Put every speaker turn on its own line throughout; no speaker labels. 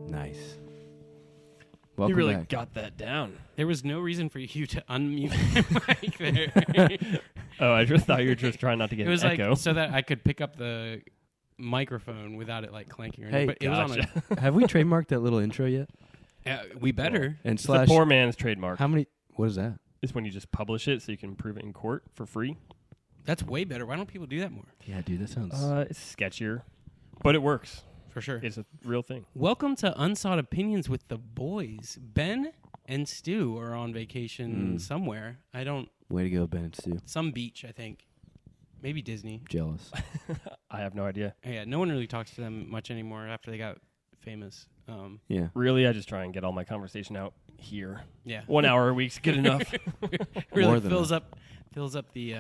Nice.
You
Welcome
really
back.
got that down.
There was no reason for you to unmute my mic there.
Oh, I just thought you were just trying not to get
It was
an
like
echo.
so that I could pick up the microphone without it like clanking or anything.
Hey,
But it was on
gotcha.
Have we trademarked that little intro yet?
we better.
And
It's a
slash,
poor man's trademark.
how many? What is that?
It's when you just publish it so you can prove it in court for free.
That's way better. Why don't people do that more?
Yeah, dude, that sounds.
It's sketchier, but it works.
For sure.
It's a real thing.
Welcome to Unsought Opinions with the boys. Ben and Stu are on vacation somewhere. I don't.
Way to go, Ben and Stu.
Some beach, I think. Maybe Disney.
Jealous.
I have no idea.
Yeah, no one really talks to them much anymore after they got famous.
Yeah.
Really, I just try and get all my conversation out here.
Yeah.
1 hour a week's good enough.
Really
More than
fills up the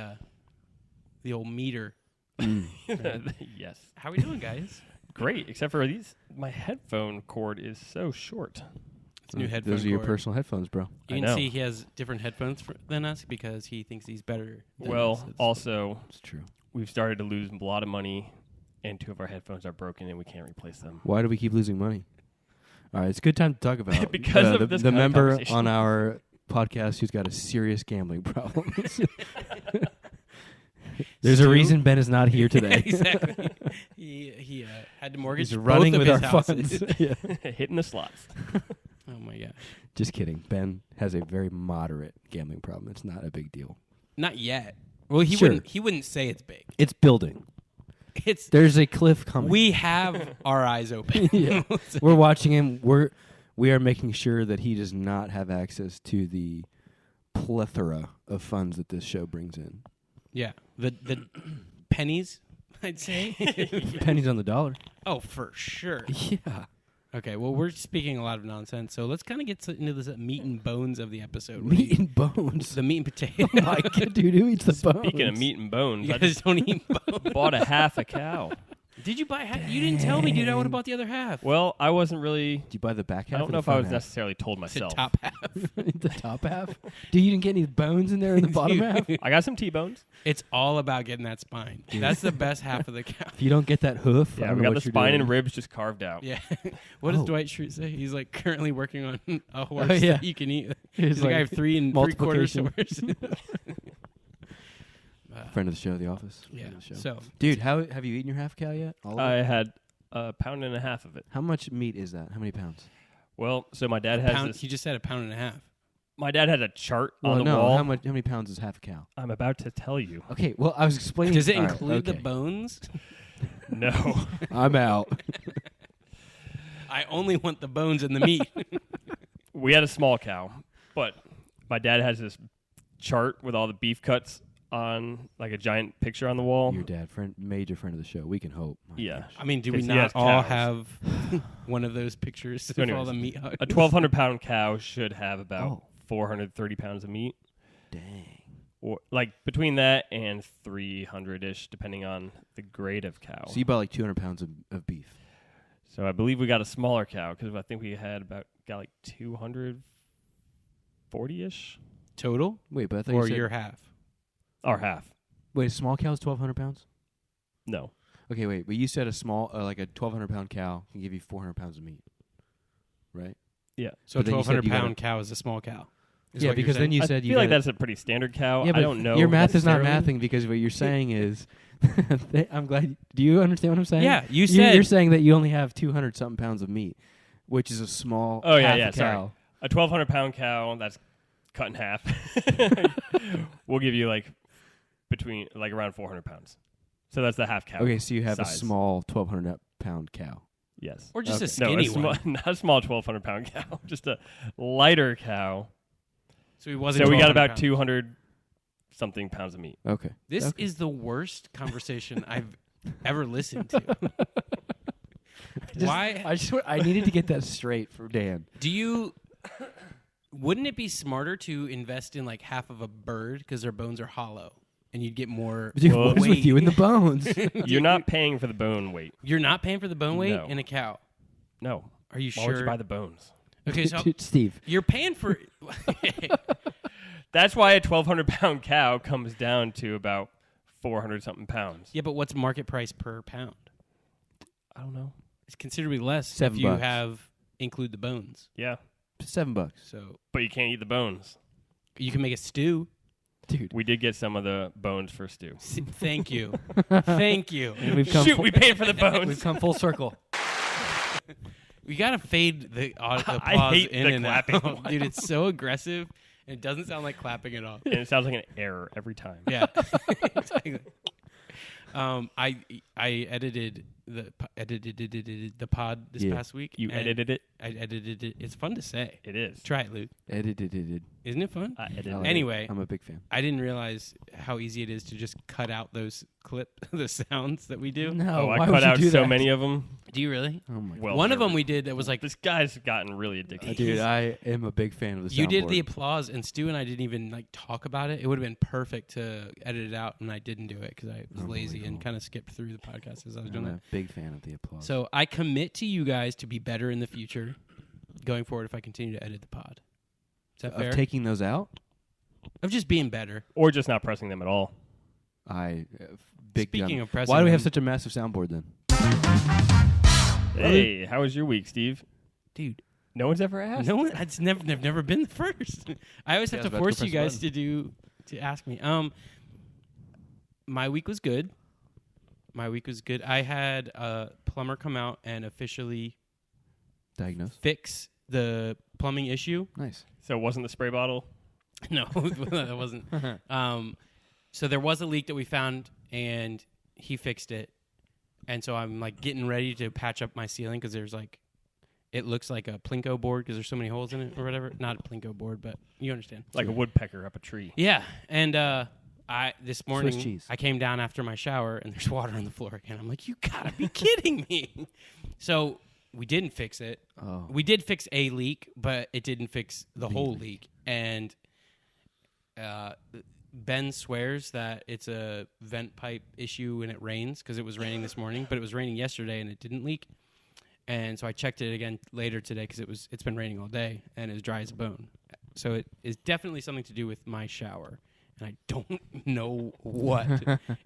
old meter.
Yes.
How we doing, guys?
Great, except for these. My headphone cord is so short.
It's new headphone
Those are your
cord.
personal headphones, bro.
You
I
can
know.
see he has different headphones than us because he thinks he's better than us.
Well,
It's-
also,
It's true.
we've started to lose a lot of money, and 2 of our headphones are broken, and we can't replace them.
Why do we keep losing money? All right, it's a good time to talk about
Because of
the,
this
the
kind of
member
conversation.
on our podcast who's got a serious gambling problem. There's a
Stu?
reason Ben is not here today.
exactly. He had to mortgage
He's
both
running
of
with
his
our
houses.
funds. Yeah.
Hitting the slots.
Oh my gosh.
Just kidding. Ben has a very moderate gambling problem. It's not a big deal.
Not yet. Well, he
Sure.
wouldn't say it's big.
It's building.
It's
There's a cliff coming.
we have our eyes open.
Yeah. We're watching him. We are making sure that he does not have access to the plethora of funds that this show brings in.
Yeah. The pennies, I'd say.
Pennies on the dollar.
Oh, for sure.
Yeah.
Okay, well, we're speaking a lot of nonsense, so let's kind of get into this meat and bones of the episode.
Meat and bones.
The meat and potato.
Oh my God, dude, who eats the bones?
Speaking of meat and bones,
You
I
guys
just
don't eat bones.
bought a half a cow.
Did you buy half? You didn't tell me, dude. I would have bought the other half.
Well, I wasn't really...
Did you buy the back half?
I don't
or
know
the
if I
front
was
half?
necessarily told
It's the
myself.
top half.
The top half? Dude, you didn't get any bones in there in the bottom half?
I got some T-bones.
It's all about getting that spine. That's the best half of the cow.
If you don't get that hoof, I
Yeah,
don't
we
know
got the
what you're
spine
doing.
and ribs just carved out.
Yeah. What does
Oh.
Dwight Schrute say? He's like currently working on a horse
Oh, yeah.
that you can eat.
He's
He's like, I have 3 3/4
multiplication.
horses.
Friend of the show, The Office.
Yeah.
Friend of the show.
So,
Dude, how have you eaten your half cow yet? All of
I
it?
had a pound and a half of it.
How much meat is that? How many pounds?
Well, so my dad has
pound,
this.
he just said a pound and a half.
My dad had a chart
Well,
on the
no.
wall.
How many pounds is half a cow?
I'm about to tell you.
Okay, well, I was explaining.
Does it
all right,
include the
okay.
bones?
No.
I'm out.
I only want the bones and the meat.
We had a small cow, but my dad has this chart with all the beef cuts on, like a giant picture on the wall.
Your dad, major friend of the show. We can hope. My
Yeah.
gosh.
I mean, do we
'Cause he
not
has
all
cows.
have one of those pictures
So
of all
anyways,
the meat hugs?
A 1,200-pound cow should have about
Oh.
430 pounds of meat.
Dang.
Or like between that and 300-ish, depending on the grade of cow.
So you bought like 200 pounds of beef.
So I believe we got a smaller cow because I think we had got like 240-ish
Total?
Wait, but I thought
Or
you said,
your half?
or half.
wait, a small cow is 1,200 pounds?
No.
Okay, wait, but you said a small, like a 1,200 pound cow can give you 400 pounds of meat, right?
Yeah.
So a
But then you said
1,200
you gotta-
pound cow is a small cow. is
Yeah,
what you're
because then
saying?
you
I
said you
feel like
gotta-
that's a pretty standard cow.
Yeah,
I
but
don't know.
your math is not
necessarily.
mathing because what you're saying is, I'm glad. Do you understand what I'm saying?
Yeah, you
You're-
said
you're saying that you only have 200 something pounds of meat, which is a small.
Oh, yeah,
half
yeah,
a
sorry.
cow.
A 1,200-pound cow that's cut in half will give you like around 400 pounds. So that's the half cow.
Okay, so you have a
size.
small 1,200 pound cow.
Yes.
or just
Okay.
a skinny one.
not a small 1,200-pound cow, just a lighter cow.
So he wasn't.
So we got
1,200
about
pounds.
200-something pounds of meat.
Okay.
This
Okay.
is the worst conversation I've ever listened to. Why
I needed to get that straight for Dan.
do you? Wouldn't it be smarter to invest in like half of a bird because their bones are hollow, and you'd get more?
Dude,
Well,
what is with
weight?
you and the bones?
You're not paying for the bone weight.
You're not paying for the bone weight
No.
in a cow.
No.
Are you
Why would
sure?
you buy the bones?
Okay, so
Dude, Steve.
you're paying for.
That's why a 1,200-pound cow comes down to about 400-something pounds.
Yeah, but what's market price per pound?
I don't know.
It's considerably less
$7.
if you include the bones.
Yeah,
$7,
So
but you can't eat the bones.
you can make a stew.
dude.
We did get some of the bones for stew.
Thank you. Thank you.
And we've come
Shoot, we paid for the
we've
bones.
come full circle.
We gotta fade the applause
hate
in
the
and
clapping
out. Dude, it's so aggressive. And it doesn't sound like clapping at all.
And it sounds like an error every time.
Yeah. Exactly. I edited the pod this past week.
You
and
edited it?
I edited it. It's fun to say.
It is.
Try it, Luke.
Edited.
Isn't it fun?
I edited
I like
it.
it.
Anyway,
I'm a big fan.
I didn't realize how easy it is to just cut out those the sounds that we do.
No,
Oh,
why
I
would
cut
you
out
do
so
that?
many of them.
Do you really?
Oh my
Well,
One of them
never.
we did that was like,
This guy's gotten really addicted.
Dude, I am a big fan of the soundboard.
you did the applause, and Stu and I didn't even like talk about it. It would have been perfect to edit it out, and I didn't do it because I was lazy and
Unbelievable.
kind of skipped through the podcast as I was doing
I'm
that.
a big fan of the applause.
So I commit to you guys to be better in the future, going forward. If I continue to edit the pod, is that fair?
of taking those out,
Of just being better.
Or just not pressing them at all.
Big
Speaking
gun.
of pressing
Why do we have
them-
such a massive soundboard then?
Hey, how was your week, Steve?
Dude,
No one's ever asked?
no one. I've never been the first. I always have
Yeah, I
to
was about to
force you
press
guys
button.
to ask me. My week was good. I had a plumber come out and officially
Diagnosed.
fix the plumbing issue.
Nice.
So it wasn't the spray bottle?
No, that wasn't. So there was a leak that we found, and he fixed it. And so I'm like getting ready to patch up my ceiling because there's like, it looks like a plinko board because there's so many holes in it or whatever. Not a plinko board, but you understand.
Like a woodpecker up a tree.
Yeah, and this morning
Swiss cheese.
I came down after my shower and there's water on the floor again. I'm like, you gotta be kidding me! So we didn't fix it.
Oh.
We did fix a leak, but it didn't fix the whole leak. And Ben swears that it's a vent pipe issue when it rains because it was raining this morning, but it was raining yesterday and it didn't leak. And so I checked it again later today because it's been raining all day and it's dry as a bone. So it is definitely something to do with my shower, and I don't know what.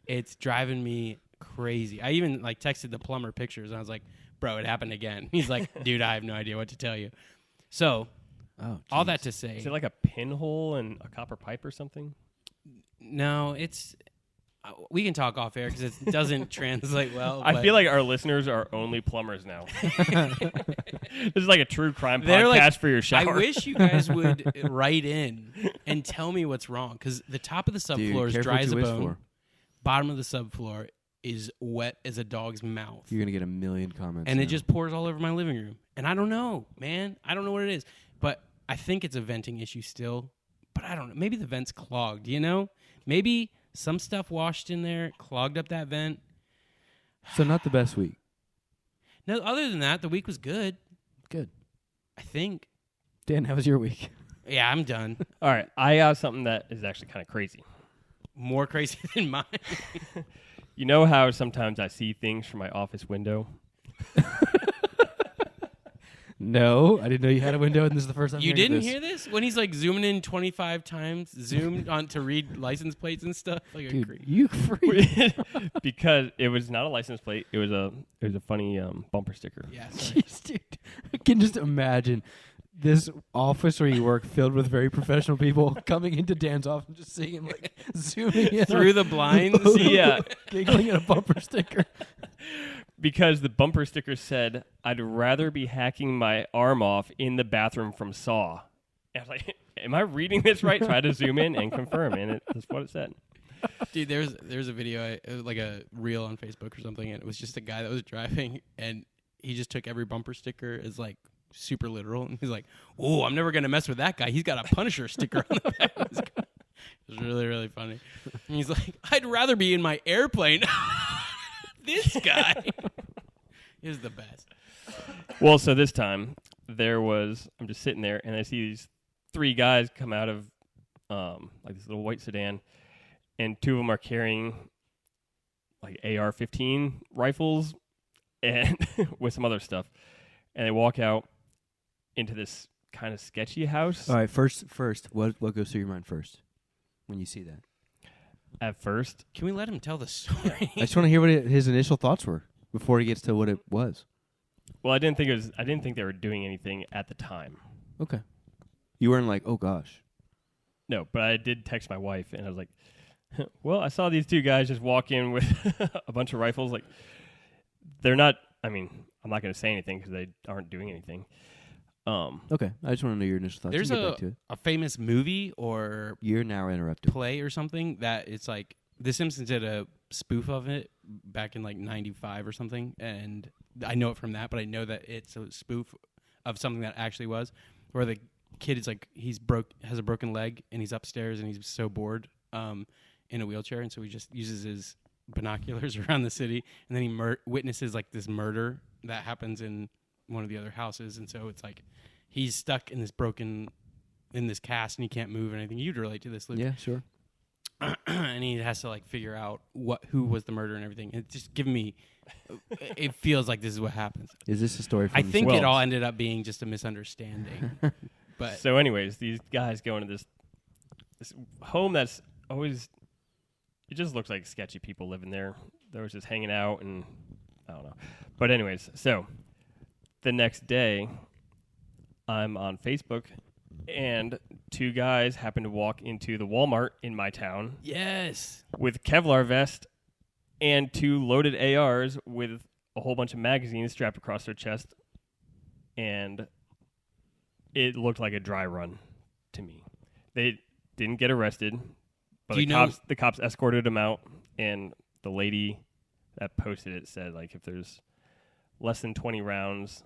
It's driving me crazy. I even like texted the plumber pictures and I was like, "Bro, it happened again." He's like, "Dude, I have no idea what to tell you." So all that to say,
Is it like a pinhole and a copper pipe or something?
no, it's. We can talk off air because it doesn't translate well.
I
but
feel like our listeners are only plumbers now. This is like a true crime
they're
podcast
like,
for your shower.
I wish you guys would write in and tell me what's wrong because the top of the
Dude,
subfloor is
careful
dry
what
as a
you wish
bone.
for.
Bottom of the subfloor is wet as a dog's mouth.
You're gonna get a million comments.
And it
now.
just pours all over my living room. And I don't know, man. I don't know what it is. But I think it's a venting issue still. But I don't know. Maybe the vent's clogged, you know? Maybe some stuff washed in there, clogged up that vent.
So not the best week.
No, other than that, the week was good.
Good.
I think.
Dan, how was your week?
Yeah, I'm done.
All right, I got something that is actually kind of crazy.
More crazy than mine.
You know how sometimes I see things from my office window?
No, I didn't know you had a window, and this is the first time
You
hearing
didn't
this.
hear this? When he's like zooming in 25 times, zoomed on to read license plates and stuff? Like a
Dude,
creep.
you freak.
Because it was not a license plate. It was a funny bumper sticker.
Yeah, sorry.
Jeez, dude. I can just imagine this office where you work filled with very professional people coming into Dan's office and just seeing him like zooming in
Through the blinds.
Yeah.
giggling at a bumper sticker.
Because the bumper sticker said, "I'd rather be hacking my arm off in the bathroom from Saw." And I was like, am I reading this right? Try to zoom in and confirm, and that's what it said.
Dude, there's a video, it was like a reel on Facebook or something, and it was just a guy that was driving, and he just took every bumper sticker as like super literal, and he's like, "Oh, I'm never gonna mess with that guy. He's got a Punisher sticker on the back of his car." It was really, really funny. And he's like, "I'd rather be in my airplane." This guy is the best.
Well, so this time I'm just sitting there, and I see these three guys come out of like this little white sedan, and two of them are carrying like AR-15 rifles and with some other stuff, and they walk out into this kind of sketchy house.
All right, first, what goes through your mind first when you see that?
At first,
Can we let him tell the story?
I just want to hear what his initial thoughts were. before he gets to what it was.
Well, I didn't think they were doing anything at the time.
Okay. You weren't like, oh gosh.
No, but I did text my wife, and I was like, well, I saw these two guys just walk in with a bunch of rifles. Like, they're not, I mean, I'm not going to say anything because they aren't doing anything.
Okay. I just want to know your initial thoughts.
There's
You can get back to it.
a famous movie or
You're now interrupted.
play or something that it's like The Simpsons did a spoof of it back in like 95 or something, and I know it from that, but I know that it's a spoof of something that actually was, where the kid is like has a broken leg and he's upstairs and he's so bored in a wheelchair, and so he just uses his binoculars around the city, and then he witnesses like this murder that happens in one of the other houses, and so it's like he's stuck in this cast and he can't move or anything. You'd relate to this, Luke.
Yeah, sure.
And he has to like figure out who was the murderer and everything. It's just giving me. It feels like this is what happens.
Is this a story from
I think
Well-
it all ended up being just a misunderstanding. But
So, anyways, these guys go into this home that's always, it just looks like sketchy people living there. They was just hanging out, and I don't know. But anyways, so the next day, I'm on Facebook, and two guys happen to walk into the Walmart in my town
yes,
with Kevlar vest and two loaded ARs with a whole bunch of magazines strapped across their chest, and it looked like a dry run to me. They didn't get arrested, but the cops escorted them out, and the lady that posted it said, like, if there's less than 20 rounds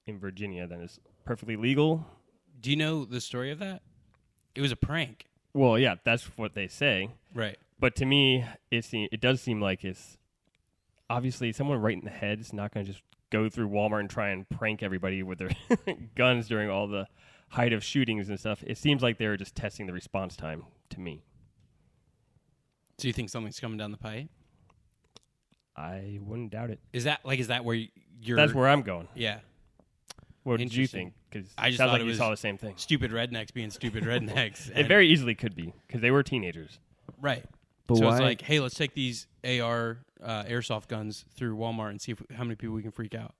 in Virginia, then it's perfectly legal.
do you know the story of that? It was a prank,
Well, yeah, that's what they say.
right?
But to me, it does seem like it's obviously someone right in the head is not going to just go through Walmart and try and prank everybody with their guns during all the height of shootings and stuff. It seems like they were just testing the response time to me.
So you think something's coming down the pipe?
I wouldn't doubt it.
Is that where you're?
That's where I'm going.
Yeah,
What did you
Interesting.
think? Because
I just
sounds
thought
like
it
you
was
saw the same thing.
stupid rednecks being stupid rednecks.
It very easily could be because they were teenagers.
right.
But
So
why?
it's like, hey, let's take these AR airsoft guns through Walmart and see how many people we can freak out.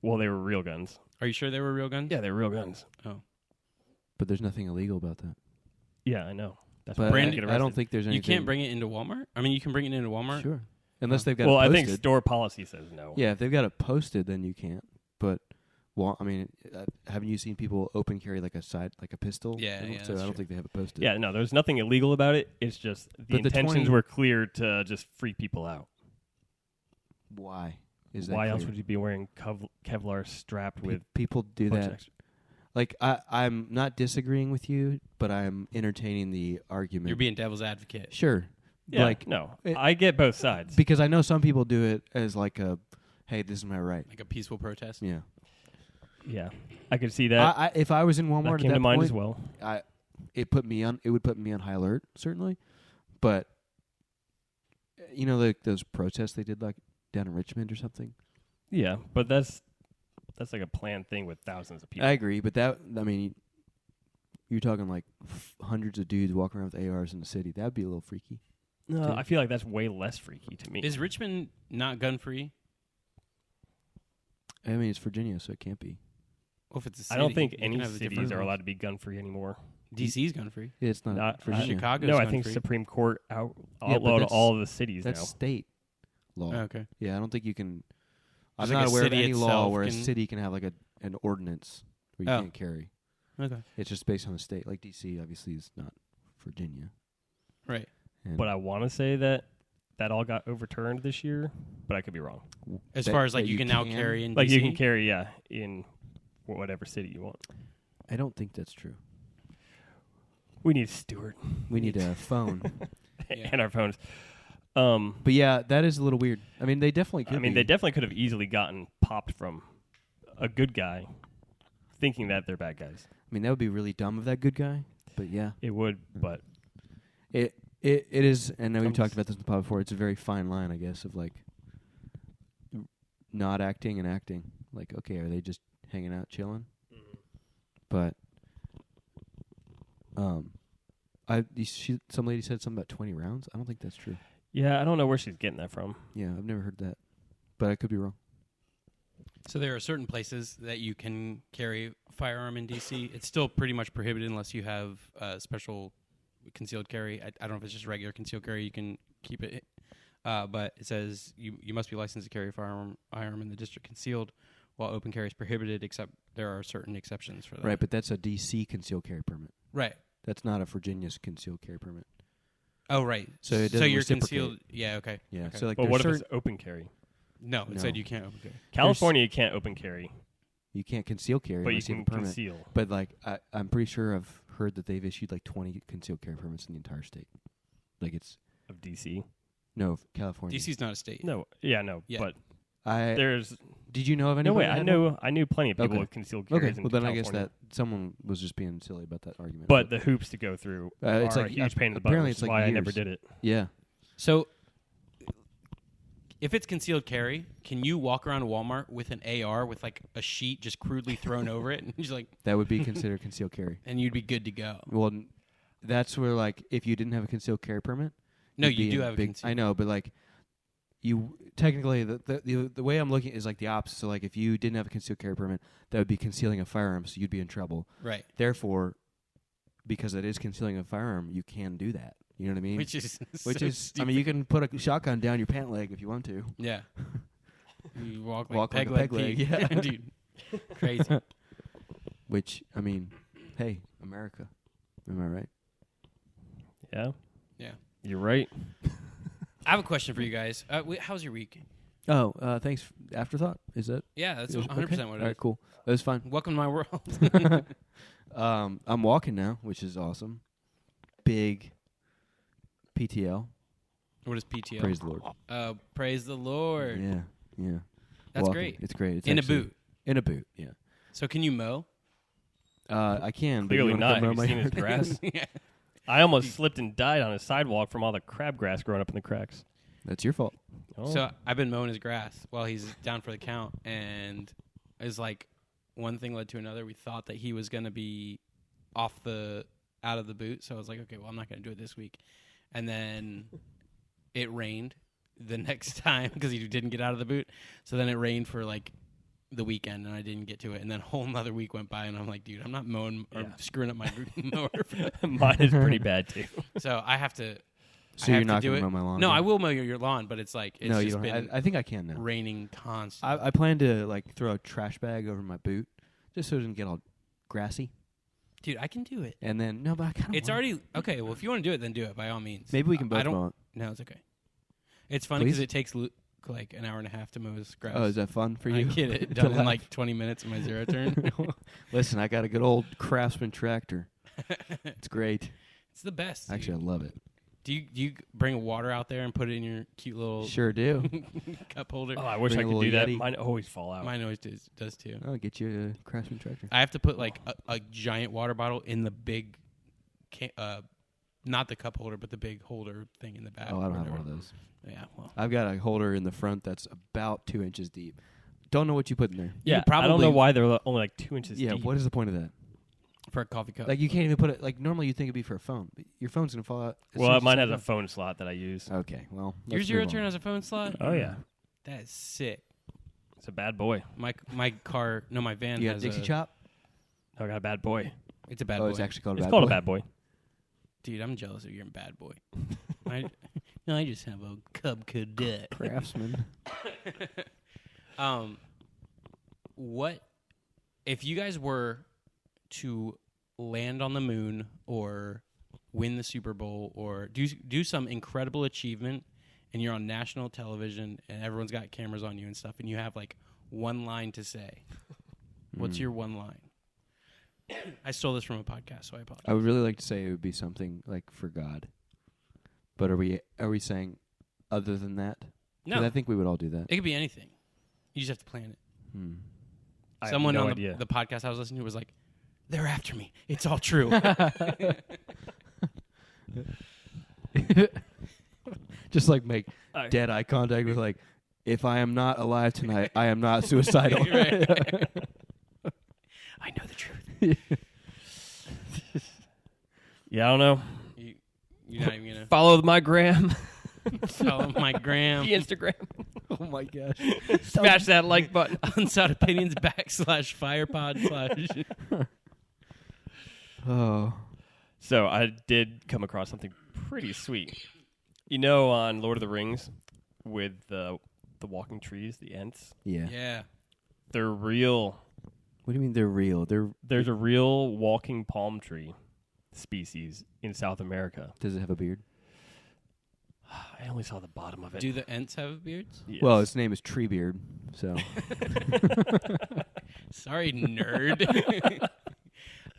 Well, they were real guns.
Are you sure they were real guns?
Yeah, they were real guns.
Oh,
But there's nothing illegal about that.
Yeah, I know. That's
But
why
Brandon-
they get
I don't
arrested.
think there's anything.
you can't bring it into Walmart. I mean, you can bring it into Walmart.
Sure. Unless they've got
Well,
it
I
posted.
think store policy says no.
Yeah, if they've got it posted, then you can't. But, well, I mean, haven't you seen people open carry like a pistol?
Yeah,
So
yeah,
I
that's
don't
true.
think they have it posted.
Yeah, no, there's nothing illegal about it. It's just the
But the
intentions
20
were clear to just freak people out.
Why is that?
Why else
clear?
would you be wearing Kevlar strapped with
people do
a bunch
that?
of extra?
Like, I'm not disagreeing with you, but I'm entertaining the argument.
You're being devil's advocate.
Sure.
Yeah,
Like,
no,
it-
I get both sides.
because I know some people do it as like a, hey, this is my right.
Like a peaceful protest.
Yeah.
Yeah, I could see that.
If I was in
That
Walmart
came
at that
to mind
point,
as well.
it would put me on high alert, certainly. But you know, like those protests they did like down in Richmond or something.
Yeah, but that's like a planned thing with thousands of people.
I agree, but you're talking like hundreds of dudes walking around with ARs in the city. That'd be a little freaky.
No,
too.
I feel like that's way less freaky to me.
Is Richmond not gun free?
I mean, it's Virginia, so it can't be.
Well, if it's a
I
city,
don't think
you can
any
have a
cities
different
are
laws.
allowed to be gun free anymore.
DC's gun free.
It's not,
Not-
Virginia.
Chicago's
No, I
gun
think
free.
Supreme Court
but
outlawed
that's-
all of the cities
That's
now.
state law.
Okay.
Yeah, I don't think you can. I'm
It's like
not
a
aware of
city
any law
itself
where a
can-
city can have like an ordinance where you
Oh.
can't carry.
Okay.
It's just based on the state. Like DC, obviously, is not Virginia.
Right.
And
But I want to say that all got overturned this year, but I could be wrong.
As
that-
far as like
that
you can now carry in
Like
DC?
you can carry, in whatever city you want.
I don't think that's true.
We need Stuart
We need a phone.
Yeah.
and our phones.
But yeah, that is a little weird. I mean, they definitely could.
I mean,
be.
they definitely could have easily gotten popped from a good guy, thinking that they're bad guys.
I mean, that would be really dumb of that good guy. But yeah,
It would, but
it is. And we've
I'm
talked
just-
about this in the pod before. It's a very fine line, I guess, of like not acting and acting. Like, okay, are they just hanging out, chilling? But some lady said something about 20 rounds. I don't think that's true.
yeah, I don't know where she's getting that from.
Yeah, I've never heard that. but I could be wrong.
So there are certain places that you can carry a firearm in D.C. It's still pretty much prohibited unless you have special concealed carry. I don't know if it's just regular concealed carry. You can keep it. But it says you must be licensed to carry a firearm in the district concealed, while open carry is prohibited, except there are certain exceptions for that.
Right, but that's a D.C. concealed carry permit.
Right.
That's not a Virginia's concealed carry permit.
Oh, right.
So it doesn't
you're
reciprocate.
concealed. Yeah, okay.
Yeah.
Okay.
So like,
But what if
certain,
it's open carry?
No, it
No.
said you can't open carry.
California, you can't open carry,
you can't conceal carry,
but you
unless
can
have a permit.
conceal.
But like, I'm pretty sure I've heard that they've issued like 20 concealed carry permits in the entire state. Like it's
Of D.C.?
no California.
D.C.'s not a state.
No. Yeah, no.
Yeah.
But
I
there's...
did you know of
No,
anybody?
wait.
that
I
had
know.
one?
I knew plenty of people
Okay.
with concealed carries
Okay,
in
well then I guess
California.
that someone was just being silly about that argument.
But the hoops to go through
it's
are
like
a huge pain in the butt,
apparently
which
it's
is
like
why I never
years.
did it.
yeah,
So, if it's concealed carry, can you walk around Walmart with an AR with like a sheet just crudely thrown over it, and just like,
that would be considered concealed carry.
and you'd be good to go?
Well, that's where like if you didn't have a concealed carry permit.
No,
you'd
you
be
do
in
have a
big.
concealed.
I know, but like you technically the way I'm looking is like the opposite. So like if you didn't have a concealed carry permit, that would be concealing a firearm, so you'd be in trouble.
Right.
Therefore, because it is concealing a firearm, you can do that. You know what I mean?
Which is
Which
so
is, I
stupid.
mean, you can put a shotgun down your pant leg if you want to.
Yeah. You walk like
Walk like
peg
a
leg
peg leg,
Pete.
yeah.
Dude. Crazy.
Which, I mean, hey, America. Am I right?
Yeah.
Yeah.
You're right.
I have a question for you guys. How's your week?
Oh, thanks. Afterthought? Is that?
Yeah, that's
okay?
100% what it
All
is.
right, cool. That was fun.
Welcome to my world.
I'm walking now, which is awesome. Big PTL.
What is PTO?
Praise the Lord.
Praise the Lord.
Yeah, yeah.
That's
Walking.
great.
It's great. It's
In a
actually-
boot.
In a boot, yeah.
So can you mow?
I can. but you
Clearly
wanna
not.
come mow
Have you
my
seen his
yard?
grass?
Yeah.
I almost slipped and died on a sidewalk from all the crabgrass growing up in the cracks.
That's your fault.
Oh.
So I've been mowing his grass while he's down for the count, and it's like one thing led to another. We thought that he was going to be out of the boot, so I was like, okay, well, I'm not going to do it this week. And then it rained the next time because he didn't get out of the boot. So then it rained for like the weekend, and I didn't get to it. And then a whole another week went by, and I'm like, dude, I'm not mowing or
Yeah.
screwing up my mower.
Mine is pretty bad too.
So I have to.
So
I
you're
have to
not
do
going to
it.
mow my lawn?
No,
then?
I will mow your lawn, but it's like it's
no, you
just
don't.
been
I think I can now.
raining constantly.
I plan to like throw a trash bag over my boot just so it doesn't get all grassy.
Dude, I can do it.
And then no, but I kind of.
It's already okay. Well, if you want to do it, then do it by all means.
Maybe we can both
I don't.
mow it.
No, it's okay. It's funny because
Please?
it takes like an hour and a half to mow his grass.
Oh, is that fun for
I
you?
get it
To
done in
laugh?
like 20 minutes of my zero turn.
Listen, I got a good old Craftsman tractor. It's great.
It's the best. Dude.
Actually, I love it.
Do you bring water out there and put it in your cute little
Sure do.
cup holder?
Oh, I wish
Bring
I
a
could do
little
that.
Yeti.
Mine always fall out.
Mine always does too.
I'll get you a Craftsman tractor.
I have to put like a giant water bottle in the big, not the cup holder, but the big holder thing in the back.
Oh, I don't
or
have one
whatever.
of those.
Yeah, well,
I've got a holder in the front that's about 2 inches deep. Don't know what you put in there.
Yeah, I don't know why they're only like 2 inches
Yeah,
deep.
what is the point of that?
for a coffee cup.
Like you can't even put it. Like normally you think it'd be for a phone, but your phone's gonna fall out. as soon
Well,
as you
mine
set
has
it
a
up.
phone slot that I use.
Okay, well,
Your
let's
zero
move
turn
on.
has a phone slot.
Oh yeah,
That is sick.
it's a bad boy.
My car, no, my van
You got a
has
Dixie
a.
chop?
I got a bad boy.
It's a bad
Oh,
boy.
it's actually called a
It's
bad
called
boy.
a bad boy.
Dude, I'm jealous of your bad boy. I just have a Cub Cadet.
Craftsman.
What if you guys were to land on the moon or win the Super Bowl or do some incredible achievement and you're on national television and everyone's got cameras on you and stuff and you have like one line to say? What's your one line? I stole this from a podcast, so I apologize.
I would really like to say it would be something like for God, but are we saying other than that? 'Cause
No,
I think we would all do that.
it could be anything. You just have to plan it.
I have
Someone
no
on
idea.
the podcast I was listening to was like, "They're after me. It's all true."
Just like make
I-
dead eye contact with like, if I am not alive tonight, I am not suicidal.
Right. I know the truth.
Yeah, I don't know.
You're not even gonna
Follow my gram,
follow my gram.
the Instagram.
Oh my gosh.
Smash that like button.
Unsound Opinions /firepod/
Oh.
So I did come across something pretty sweet. You know, on Lord of the Rings, with the walking trees, the Ents,
Yeah.
Yeah.
they're real.
What do you mean they're real?
There's a real walking palm tree species in South America.
Does it have a beard?
I only saw the bottom of it.
Do the Ents have beards?
Yes.
Well, its name is Treebeard, so.
Sorry, nerd.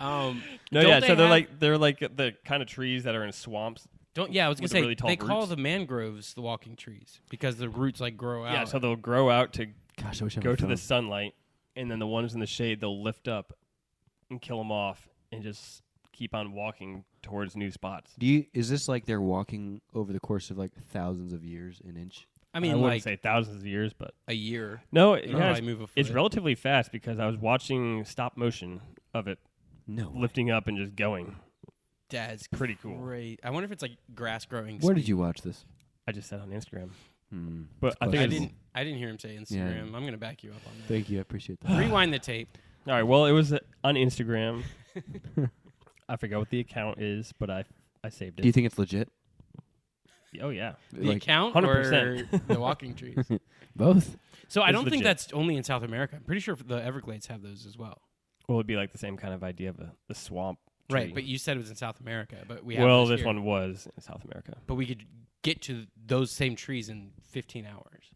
no,
don't
yeah.
they
So
have-
they're like the kind of trees that are in swamps.
I was gonna
With
say
really tall
they call
roots.
the mangroves the walking trees because the roots like grow out.
Yeah, so they'll grow out to
Gosh, I wish I
go
had
to
a
the
phone.
sunlight, and then the ones in the shade they'll lift up and kill them off, and just keep on walking towards new spots.
Is this like they're walking over the course of like thousands of years, an inch?
I mean,
wouldn't
like
say thousands of years, but
a year.
no,
They'll probably move a
it's
foot.
relatively fast because I was watching stop motion of it
No.
lifting up and just going.
Dad's
Pretty cool.
Great. I wonder if it's like grass growing.
Where
speed.
did you watch this?
I just said on Instagram,
Hmm.
but I think
I
it's,
didn't hear him say Instagram. I'm gonna back you up on that.
Thank you. I appreciate that.
Rewind the tape.
all right. Well, it was on Instagram. I forgot what the account is, but I saved it.
Do you think it's legit?
Oh yeah,
The account
100%.
or the walking trees.
Both.
So I
It's
don't think
legit.
that's only in South America. I'm pretty sure the Everglades have those as well.
well, it'd be like the same kind of idea of the swamp.
Right,
tree.
but you said it was in South America, but we have
well,
those
this
here.
one was in South America.
But we could get to those same trees in 15 hours.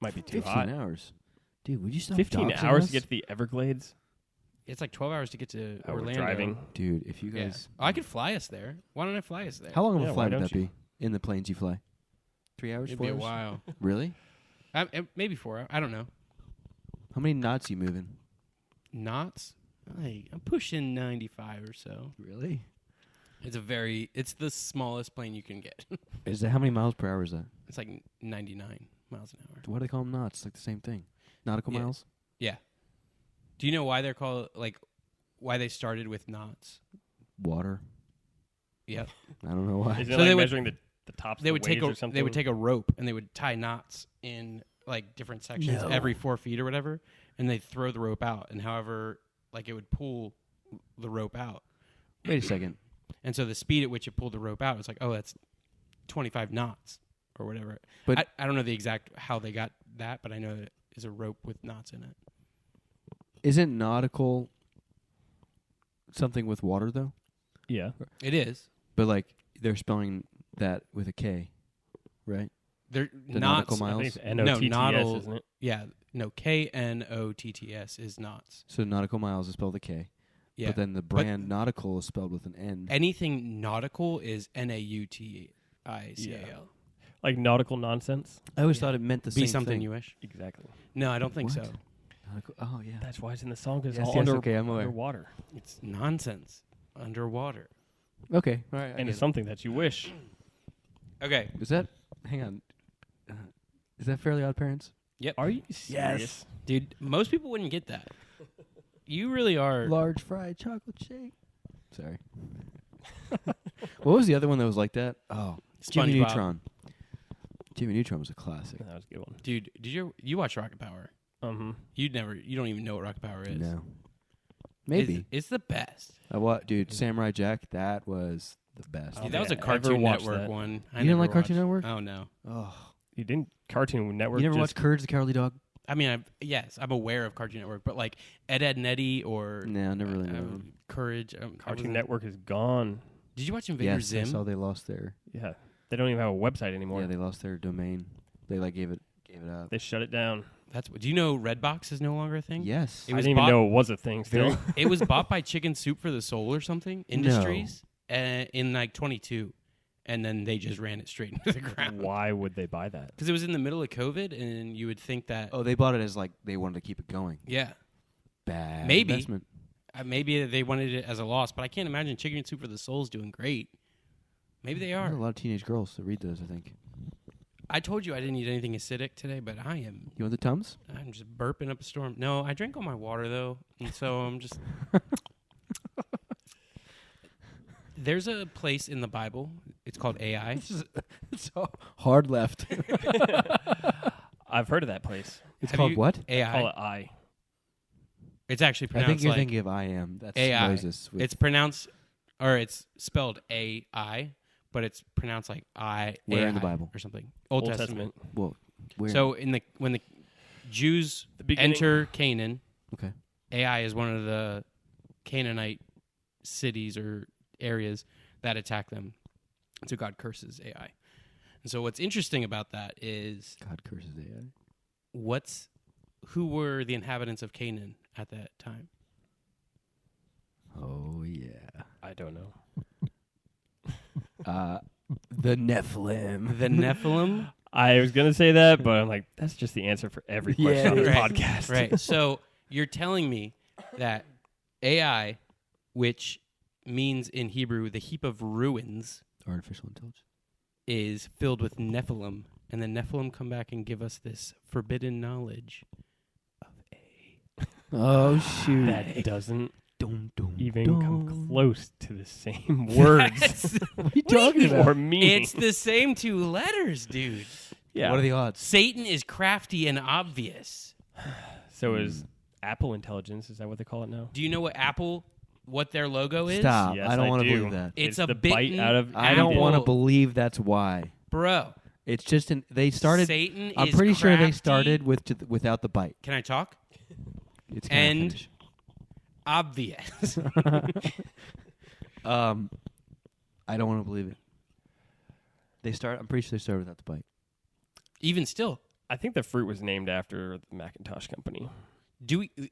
Might be too
15
hot.
hours. Dude, would you stop
15
doxing
hours
us?
to get to the Everglades.
It's like 12 hours to get to
Oh, we're
Orlando.
driving.
Dude, if you
Yeah.
guys...
I could fly us there. Why don't I fly us there?
How long of
Yeah,
a
why
flight would
don't
that
you?
be in the planes you fly? 3 hours,
It'd
4
be a
hours?
while.
Really?
Maybe 4 hours. I don't know.
How many knots you moving?
Knots? I'm pushing 95 or so.
Really?
It's the smallest plane you can get.
Is that how many miles per hour is that?
It's like 99 miles an hour.
Why do they call them knots? It's like the same thing. Nautical
Yeah.
miles?
Yeah. Do you know why they're called, like, why they started with knots?
Water?
Yep.
I don't know why.
Is it
So
like
they would-
measuring the tops
They
of
would
the
take
waves or something?
they would take a rope and they would tie knots in like different sections
No.
every 4 feet or whatever, and they'd throw the rope out, and however, like it would pull the rope out.
Wait a second.
And so the speed at which it pulled the rope out was like, oh, that's 25 knots or whatever.
But-
I don't know the exact how they got that, but I know that it is a rope with knots in it.
Isn't nautical something with water, though?
Yeah.
It is.
But, like, they're spelling that with a K, right?
They're
The
knots.
nautical
I
miles?
think it's N-O-T-T-S,
nautical-
isn't it?
Yeah, no, KNOTTS is knots.
So nautical miles is spelled with a K.
Yeah.
But then the brand nautical is spelled with an N.
Anything nautical is NAUTICAL.
Like nautical nonsense?
I always
Yeah.
thought it meant the
Be
same
something
thing.
you wish.
Exactly.
No, I don't think
What?
so.
Nautical, oh, yeah.
That's why it's in the song, because
Yes,
it's all
yes, okay, I'm aware.
underwater.
It's nonsense. Underwater.
Okay. All right. I
And
get
it's
it.
something that you wish.
Okay.
Is that... Hang on. Is that Fairly Odd Parents?
Yep.
Are you serious?
Dude, most people wouldn't get that. You really are.
Large fried chocolate shake. Sorry. What was the other one that was like that? Oh, Jimmy
SpongeBob.
Neutron. Jimmy Neutron was a classic.
That was a good one.
Dude, did you watch Rocket Power? You don't even know what Rocket Power is.
No. Maybe.
It's the best.
What, dude? Samurai Jack. That was the best.
Dude,
Oh,
that was a
man, I
Cartoon
ever watched
Network
that.
one.
You didn't like Cartoon Network?
Oh no.
Oh,
You didn't Cartoon Network.
you never
just
watched Courage the Cowardly Dog?
I mean, I'm aware of Cartoon Network, but like Ed, Ed and Eddie or
No, never really knew them.
Courage.
Cartoon Network is gone.
Did you watch Invader
Yes, I
Zim?
saw they lost their.
Yeah. They don't even have a website anymore.
Yeah, they lost their domain. They like gave it up.
They shut it down.
Do you know Redbox is no longer a thing?
Yes.
It
I
was
didn't even
bought-
know it was a thing still.
It was bought by Chicken Soup for the Soul or something, Industries, in like 22. And then they just ran it straight into the ground.
Why would they buy that?
Because it was in the middle of COVID, and you would think that,
Oh, they bought it as like they wanted to keep it going.
yeah,
Bad
Maybe.
investment.
Maybe they wanted it as a loss, but I can't imagine Chicken Soup for the Soul's doing great. Maybe they
There's
are.
a lot of teenage girls that read those, I think.
I told you I didn't eat anything acidic today, but I'm
You want the Tums?
just burping up a storm. No, I drank all my water though, and so I'm just. There's a place in the Bible. It's called AI.
It's so hard left.
I've heard of that place.
It's
Have
called
you-
what?
I call
AI.
it I.
It's actually
I
pronounced
think you're
like
thinking of I am. That's
AI.
Moses. With
it's pronounced, or it's spelled AI, but it's pronounced like I.
Where in the
AI
Bible?
or something? Old Testament.
well, where?
So when the Jews
The beginning.
enter Canaan,
okay.
Ai is one of the Canaanite cities or areas that attack them. So God curses Ai. And so what's interesting about that is
God curses AI.
who were the inhabitants of Canaan at that time?
Oh yeah.
I don't know.
The Nephilim.
The Nephilim.
I was gonna say that, but I'm like, that's just the answer for every question
Yeah,
on this
right.
podcast.
Right. So you're telling me that AI, which means in Hebrew the heap of ruins,
Artificial intelligence.
is filled with Nephilim, and the Nephilim come back and give us this forbidden knowledge.
Oh shoot.
That doesn't
Dum, dum,
even
dum.
come close to the same words
What are you talking
or
about?
meaning.
It's the same two letters, dude.
Yeah.
What are the odds?
Satan is crafty and obvious.
So is Apple Intelligence? Is that what they call it now?
Do you know what their logo is?
Stop.
Yes,
I don't
I
want to
do.
believe that.
It's
the
a
bite
bitten
out of.
I don't
apple.
want to believe that's why.
Bro.
It's just they started.
Satan
I'm
is
pretty sure they
crafty.
started without the bite.
Can I talk?
It's
And-
finish.
Obvious.
I don't want to believe it. I'm pretty sure they started without the bite.
Even still,
I think the fruit was named after the Macintosh company.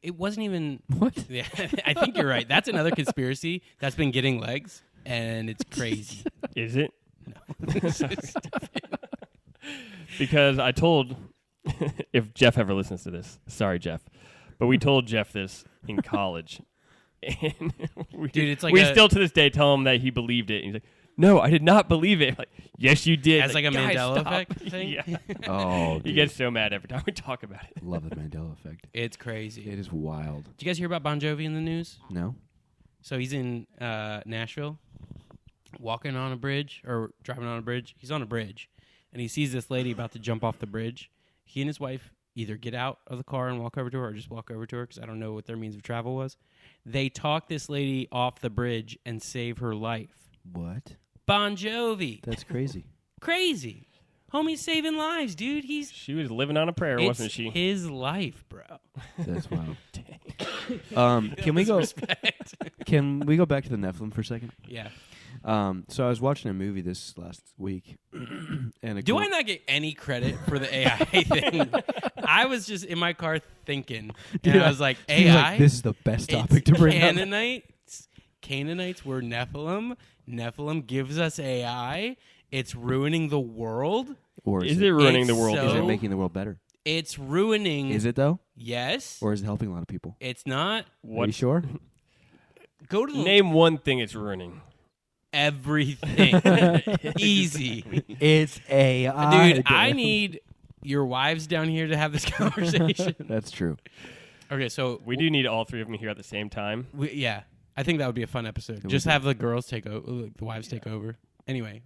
it wasn't even.
What?
Yeah, I think you're right. That's another conspiracy that's been getting legs, and it's crazy.
Is it?
No.
Because I told, if Jeff ever listens to this, sorry, Jeff, but we told Jeff this in college. And
Dude, it's like
we
a-
still to this day tell him that he believed it. And he's like, no, I did not believe it. Like, yes, you did.
As like a
"Guys,
Mandela
stop."
effect thing?
Yeah.
Oh,
He
dude.
gets so mad every time we talk about it.
Love the Mandela effect.
It's crazy.
It is wild.
Did you guys hear about Bon Jovi in the news?
No?
So he's in Nashville, walking on a bridge or driving on a bridge. He's on a bridge, and he sees this lady about to jump off the bridge. He and his wife either get out of the car and walk over to her, or just walk over to her because I don't know what their means of travel was. They talk this lady off the bridge and save her life.
What?
Bon Jovi,
That's crazy.
crazy, homie's saving lives, dude.
She was living on a prayer,
It's
wasn't she?
his life, bro.
That's wild. Can we go?
Respect.
Can we go back to the Nephilim for a second?
Yeah.
So I was watching a movie this last week, and
Do I not get any credit for the AI thing? I was just in my car thinking, and I was like,
He was
AI.
like, this is the best
it's
topic to bring up.
Canaanites were Nephilim. Nephilim gives us AI. It's ruining the world.
Or
Is it ruining
It's
the world?
so-
Is it
though?
making the world better?
It's ruining.
Is it though?
Yes.
Or is it helping a lot of people?
It's not.
Are you
What?
sure?
Go to the
Name one thing it's ruining.
everything. Easy.
It's AI.
Dude, I need your wives down here to have this conversation.
That's true.
Okay, so
We do need all three of them here at the same time.
yeah, I think that would be a fun episode.
It
Just
would be.
have the girls take over, the wives take over. Anyway,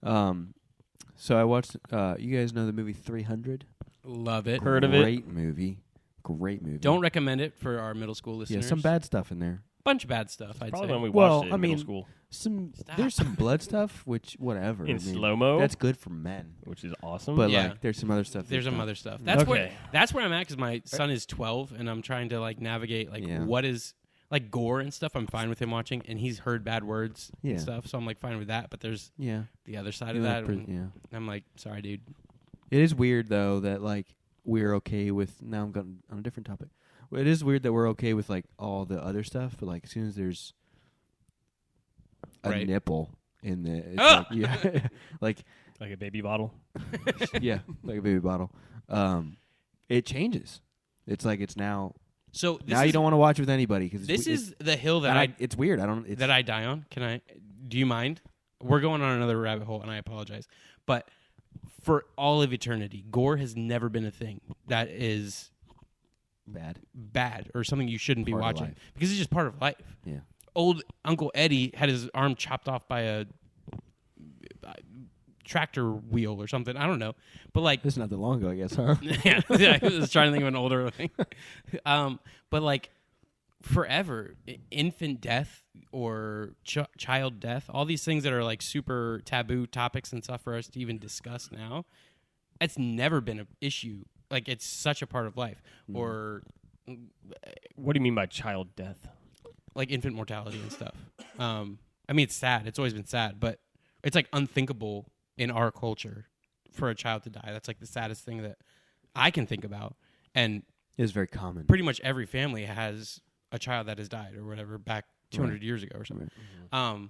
So I watched. You guys know the movie 300?
love it.
Heard of it?
Great movie. Great movie.
Don't recommend it for our middle school
Yeah,
listeners.
some bad stuff in there.
bunch of bad stuff. I'd
Probably
say.
when we
Well,
watched it in
I
middle
mean,
school
Stop.
There's some blood stuff, which whatever.
in
I mean,
slow-mo,
That's good for men.
which is awesome.
But
Yeah.
like, there's some other stuff.
There's
that's
some
not.
other stuff. That's
Okay.
where I'm at because my son is 12 and I'm trying to like navigate like
Yeah.
what is like gore and stuff. I'm fine with him watching, and he's heard bad words
Yeah.
and stuff, so I'm like fine with that. But there's
Yeah.
the other side
You
of
know,
that. And
yeah.
I'm like, sorry, dude.
It is weird though that like we're okay with. Now I'm going on a different topic. Well, it is weird that we're okay with like all the other stuff, but like as soon as there's a
Right.
nipple in the, it's
Ah!
like, yeah, like
like a baby bottle.
yeah, like a baby bottle. It changes. It's like it's now.
So this
Now
is,
you don't want to watch with anybody because
This is the hill that
and it's weird. I don't. It's,
that I die on. Can I? Do you mind? We're going on another rabbit hole, and I apologize. But for all of eternity, gore has never been a thing that is bad or something you shouldn't be
Part of
watching
life.
because it's just part of life.
Yeah.
Old Uncle Eddie had his arm chopped off by a tractor wheel or something. I don't know, but like,
It's not that long ago, I guess, huh?
yeah, I was trying to think of an older thing. But like forever, infant death or child death, all these things that are like super taboo topics and stuff for us to even discuss now, it's never been an issue. Like it's such a part of life. Or
What do you mean by child death?
like infant mortality and stuff. I mean, it's sad. It's always been sad, but it's like unthinkable in our culture for a child to die. That's like the saddest thing that I can think about. And
It's very common.
pretty much every family has a child that has died or whatever back 200 years ago or something.
Right.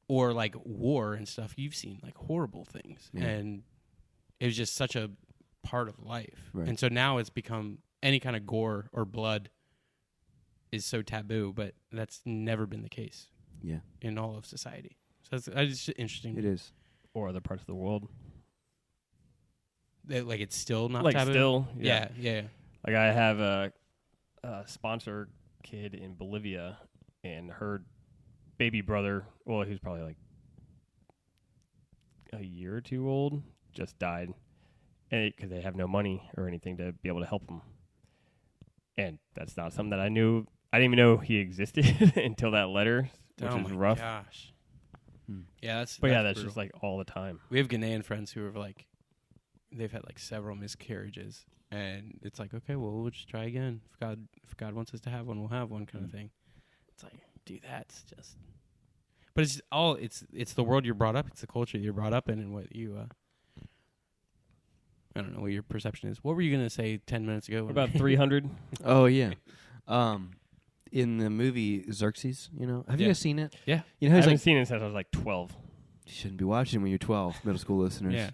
Or like war and stuff. You've seen like horrible things.
Yeah.
And it was just such a part of life.
Right.
And so now it's become any kind of gore or blood is so taboo, but that's never been the case
Yeah,
in all of society. So it's just interesting.
it is.
Or other parts of the world?
That, like it's still not
Like
taboo.
still?
Yeah.
Like I have a sponsor kid in Bolivia, and her baby brother, well, he was probably like a year or two old, just died, and because they have no money or anything to be able to help him. And that's not something that I knew. I didn't even know he existed until that letter, which
Oh
is
my
rough.
gosh.
Hmm.
Yeah,
That's
brutal.
just like all the time.
We have Ghanaian friends who are like, they've had like several miscarriages, and it's like, okay, well, we'll just try again. If God wants us to have one, we'll have one, kind of thing. It's like, dude, that's just. But it's the world you're brought up. It's the culture you're brought up in, and what you. I don't know what your perception is. What were you gonna say 10 minutes ago?
What about 300?
Oh yeah. In the movie Xerxes, have you
Yeah.
guys seen it?
Yeah.
You know,
I
he's
haven't
like,
seen it since I was like 12.
you shouldn't be watching when you're 12, middle school listeners.
Yeah.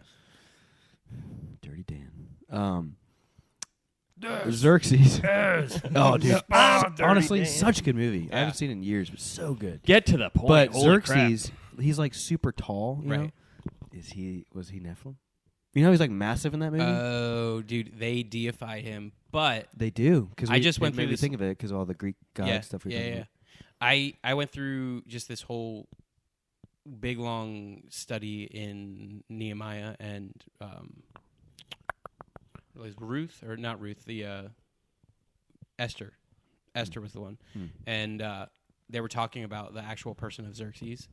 Dirty Dan. Xerxes. Oh, dude. Honestly, such a good movie. I haven't seen it in years, but so good.
Get to the point.
But
Holy crap.
Xerxes, he's like super tall. You
Right.
know? Was he Nephilim? You know, he's like massive in that movie.
Oh, dude, they deify him, but
They do because
I just went through
made me
this-
think of it because all the Greek god stuff. We're talking about.
I went through just this whole big long study in Nehemiah and it was Ruth or not Ruth, the Esther. Esther was the one, and they were talking about the actual person of Xerxes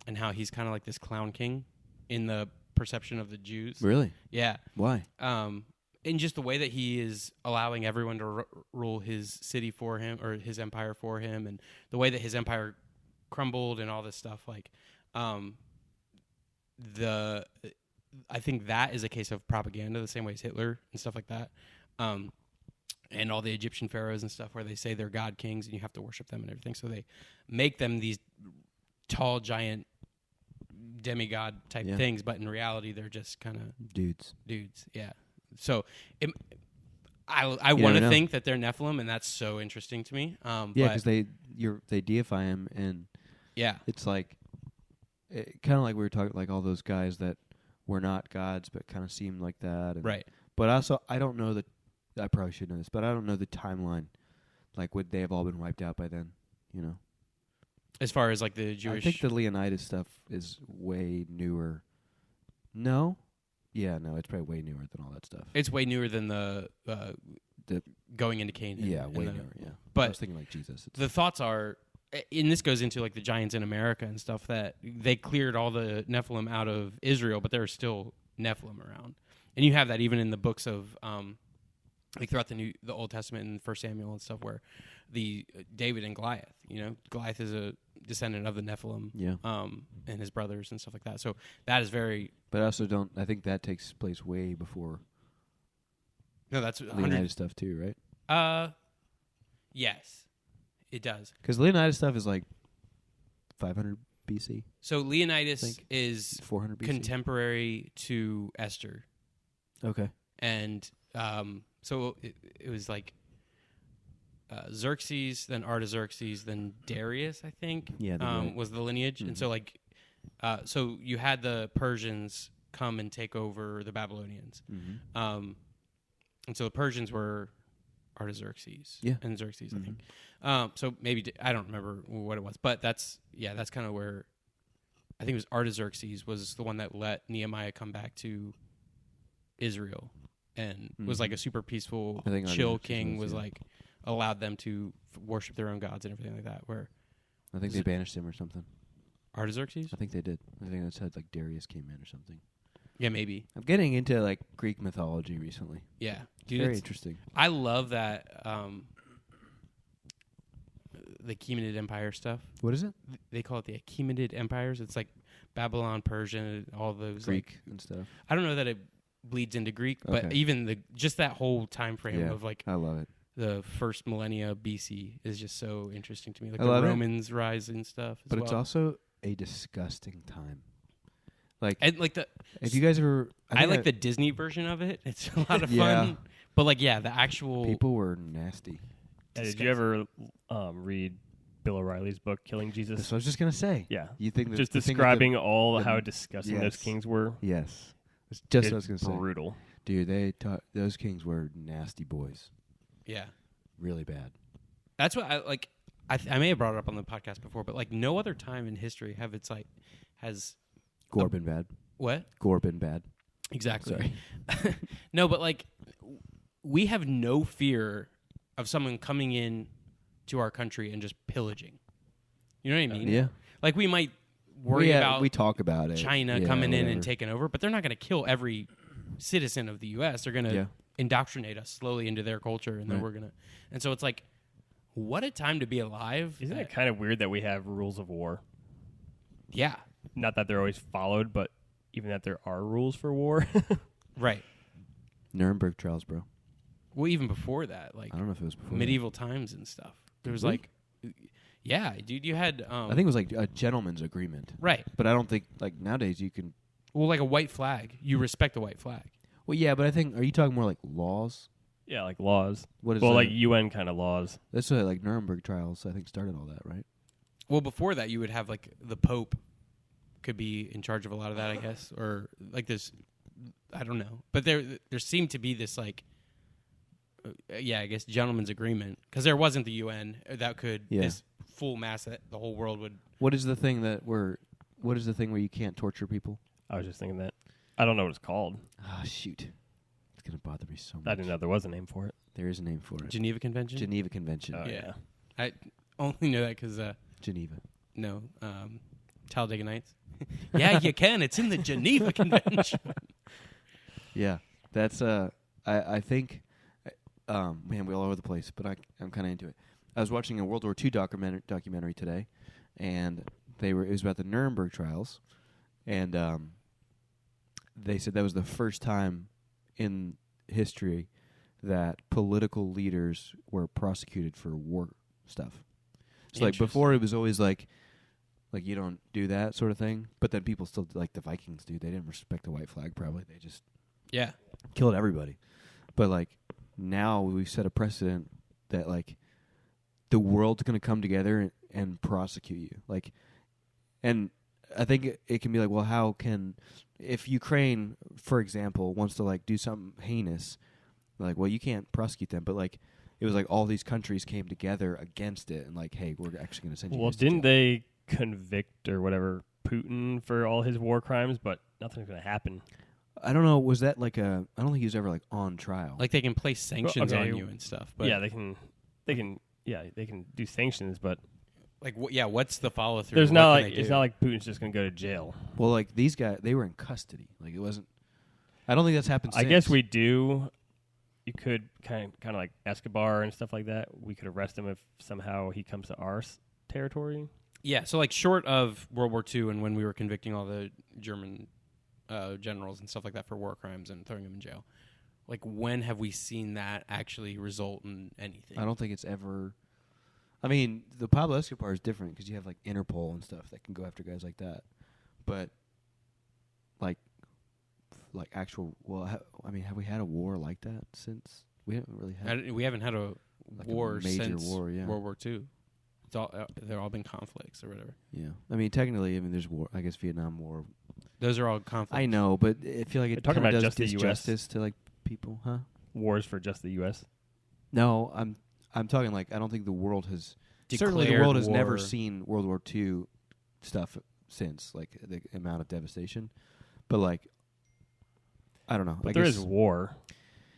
and how he's kind of like this clown king in the perception of the Jews.
Really?
Yeah.
Why?
In just the way that he is allowing everyone to rule his city for him or his empire for him, and the way that his empire crumbled and all this stuff, like, I think that is a case of propaganda, the same way as Hitler and stuff like that, and all the Egyptian pharaohs and stuff, where they say they're god kings and you have to worship them and everything. So they make them these tall, giant demigod type things, but in reality, they're just kind of
Dudes.
Yeah. So I
You
want
never
to
know.
think that they're Nephilim, and that's so interesting to me.
Yeah,
but
because they deify him, and
yeah,
it's like kind of like we were talking, like all those guys that were not gods but kind of seemed like that. And,
right.
But also, I don't know I probably should know this, but I don't know the timeline. Like, would they have all been wiped out by then? You know.
As far as like the Jewish,
I think the Leonidas stuff is way newer. No? Yeah, no, it's probably way newer than all that stuff.
it's way newer than the going into Canaan.
Yeah,
and
way
the-
newer, yeah.
but
I was thinking like Jesus.
The thoughts are, and this goes into like the giants in America and stuff, that they cleared all the Nephilim out of Israel, but there are still Nephilim around, and you have that even in the books of like throughout the Old Testament and 1 Samuel and stuff, where the David and Goliath, Goliath is a descendant of the Nephilim,
Yeah.
and his brothers and stuff like that. So that is very.
But I also don't, I think that takes place way before
No, that's 100.
Leonidas stuff too, right?
Yes, it does.
Because Leonidas stuff is like 500 BC,
So Leonidas
Think.
is
400 BC.
contemporary to Esther.
Okay.
And so it was like Xerxes, then Artaxerxes, then Darius, I think,
Yeah, they're right.
was the lineage. And so like, so you had the Persians come and take over the Babylonians.
Mm-hmm.
And so the Persians were Artaxerxes and Xerxes,
Mm-hmm.
I think. So maybe, I don't remember what it was, but that's kind of where I think it was Artaxerxes was the one that let Nehemiah come back to Israel and was like a super peaceful,
I think
chill
Artaxerxes
king. Was
yeah.
like allowed them to worship their own gods and everything like that. Where
I think they banished him or something.
Artaxerxes?
I think they did. I think it said like Darius came in or something.
Yeah, maybe.
I'm getting into like Greek mythology recently.
Yeah, dude,
Very interesting.
I love that. The Achaemenid Empire stuff.
What is it?
They call it the Achaemenid Empires. It's like Babylon, Persian, all those
Greek and stuff.
I don't know that it bleeds into Greek, but
Okay.
even just that whole time frame
Yeah,
of like
I love it.
the first millennia BC is just so interesting to me. Like
I
the
love it.
Romans rise and stuff.
But it's also a disgusting time. Like,
and like the
if you guys ever,
I like the Disney version of it. It's a lot of
Yeah.
fun. But like the actual
people were nasty.
Did you ever read Bill O'Reilly's book, Killing Jesus?
That's what I was just gonna say.
Yeah.
You think that
Just
the thing with
describing
the,
all
the-
how disgusting those
yes.
kings were.
yes, it's just
It's
what I was gonna say.
brutal.
Dude, those kings were nasty boys.
yeah.
Really bad.
That's what I like. I may have brought it up on the podcast before, but like no other time in history has
Gore been bad.
what
Gore been bad.
exactly.
Sorry.
No, but like we have no fear of someone coming in to our country and just pillaging. You know what I mean?
Yeah.
Like we might worry about
we talk about it.
China
Yeah,
coming in
whatever.
and taking over, but they're not going to kill every citizen of the U.S. They're going to
Yeah.
indoctrinate us slowly into their culture, and then
Right.
we're going to. And so it's like, what a time to be alive.
Isn't it kind of weird that we have rules of war?
Yeah.
Not that they're always followed, but even that there are rules for war.
Right.
Nuremberg trials, bro.
Well, even before that, like
I don't know if it was before
medieval times and stuff. There was
Really?
like, yeah, dude, you had.
I think it was like a gentleman's agreement.
Right.
But I don't think like nowadays you can.
Well, like a white flag. You respect the white flag.
Well, yeah, but I think are you talking more like laws?
Yeah, like laws.
What is
Well,
that?
like UN kind of laws.
That's what, like Nuremberg trials. I think started all that, right?
Well, before that, you would have like the Pope could be in charge of a lot of that, I guess, or like this. I don't know, but there seemed to be this like, I guess gentleman's agreement because there wasn't the UN that could
Yeah.
this full mass that the whole world would.
What is the thing that What is the thing where you can't torture people?
I was just thinking that. I don't know what it's called.
Ah, shoot. It's gonna bother me so much.
I didn't know there was a name for it.
There is a name for it.
Geneva Convention.
Geneva Convention.
Oh,
Yeah. I only know that because
Geneva.
no, Talladega Nights. Yeah, you can. It's in the Geneva Convention.
Yeah, that's I think, man, we're all over the place, but I'm kind of into it. I was watching a World War II documentary today, and it was about the Nuremberg trials, and they said that was the first time in history that political leaders were prosecuted for war stuff. So like before, it was always like you don't do that sort of thing, but then people still like the Vikings do. They didn't respect the white flag. Probably they just
Yeah.
killed everybody. But like now we've set a precedent that like the world's going to come together and prosecute you. Like, and I think it can be like, well, how can, if Ukraine, for example, wants to like do something heinous, like, well, you can't prosecute them. But like, it was like all these countries came together against it and like, hey, we're actually going to send you.
Well,
guys to
didn't
jail.
they convict or whatever Putin for all his war crimes? But nothing's going to happen.
I don't know. Was that like a? I don't think he was ever like on trial.
Like they can place sanctions
okay.
on you and stuff. But
Yeah, they can do sanctions, but
like, what's the follow through?
there's not like it's not like Putin's just going to go to jail.
well, like these guys, they were in custody. Like it wasn't. I don't think that's happened.
I
since.
guess we do. You could kind of like Escobar and stuff like that. We could arrest him if somehow he comes to our territory.
Yeah, so like short of World War II and when we were convicting all the German generals and stuff like that for war crimes and throwing them in jail, like when have we seen that actually result in anything?
I don't think it's ever. I mean, the Pablo Escobar is different because you have like Interpol and stuff that can go after guys like that. But like actual. Well, I mean, have we had a war like that since? We haven't really had.
We haven't had a
Like a
war
major
since
war, yeah.
World War II. It's all they've all been conflicts or whatever.
Yeah, I mean, technically, I mean, there's war. I guess Vietnam War.
Those are all conflicts.
I know, but I feel like it
Talking
kinda
about
does
just the US.
disjustice to like people, huh?
Wars for just the U.S.
No, I'm talking like I don't think the world has certainly the
Declared
world has never
war.
seen World War II stuff since, like the amount of devastation. But like, I don't know.
But
I
there
guess,
is war,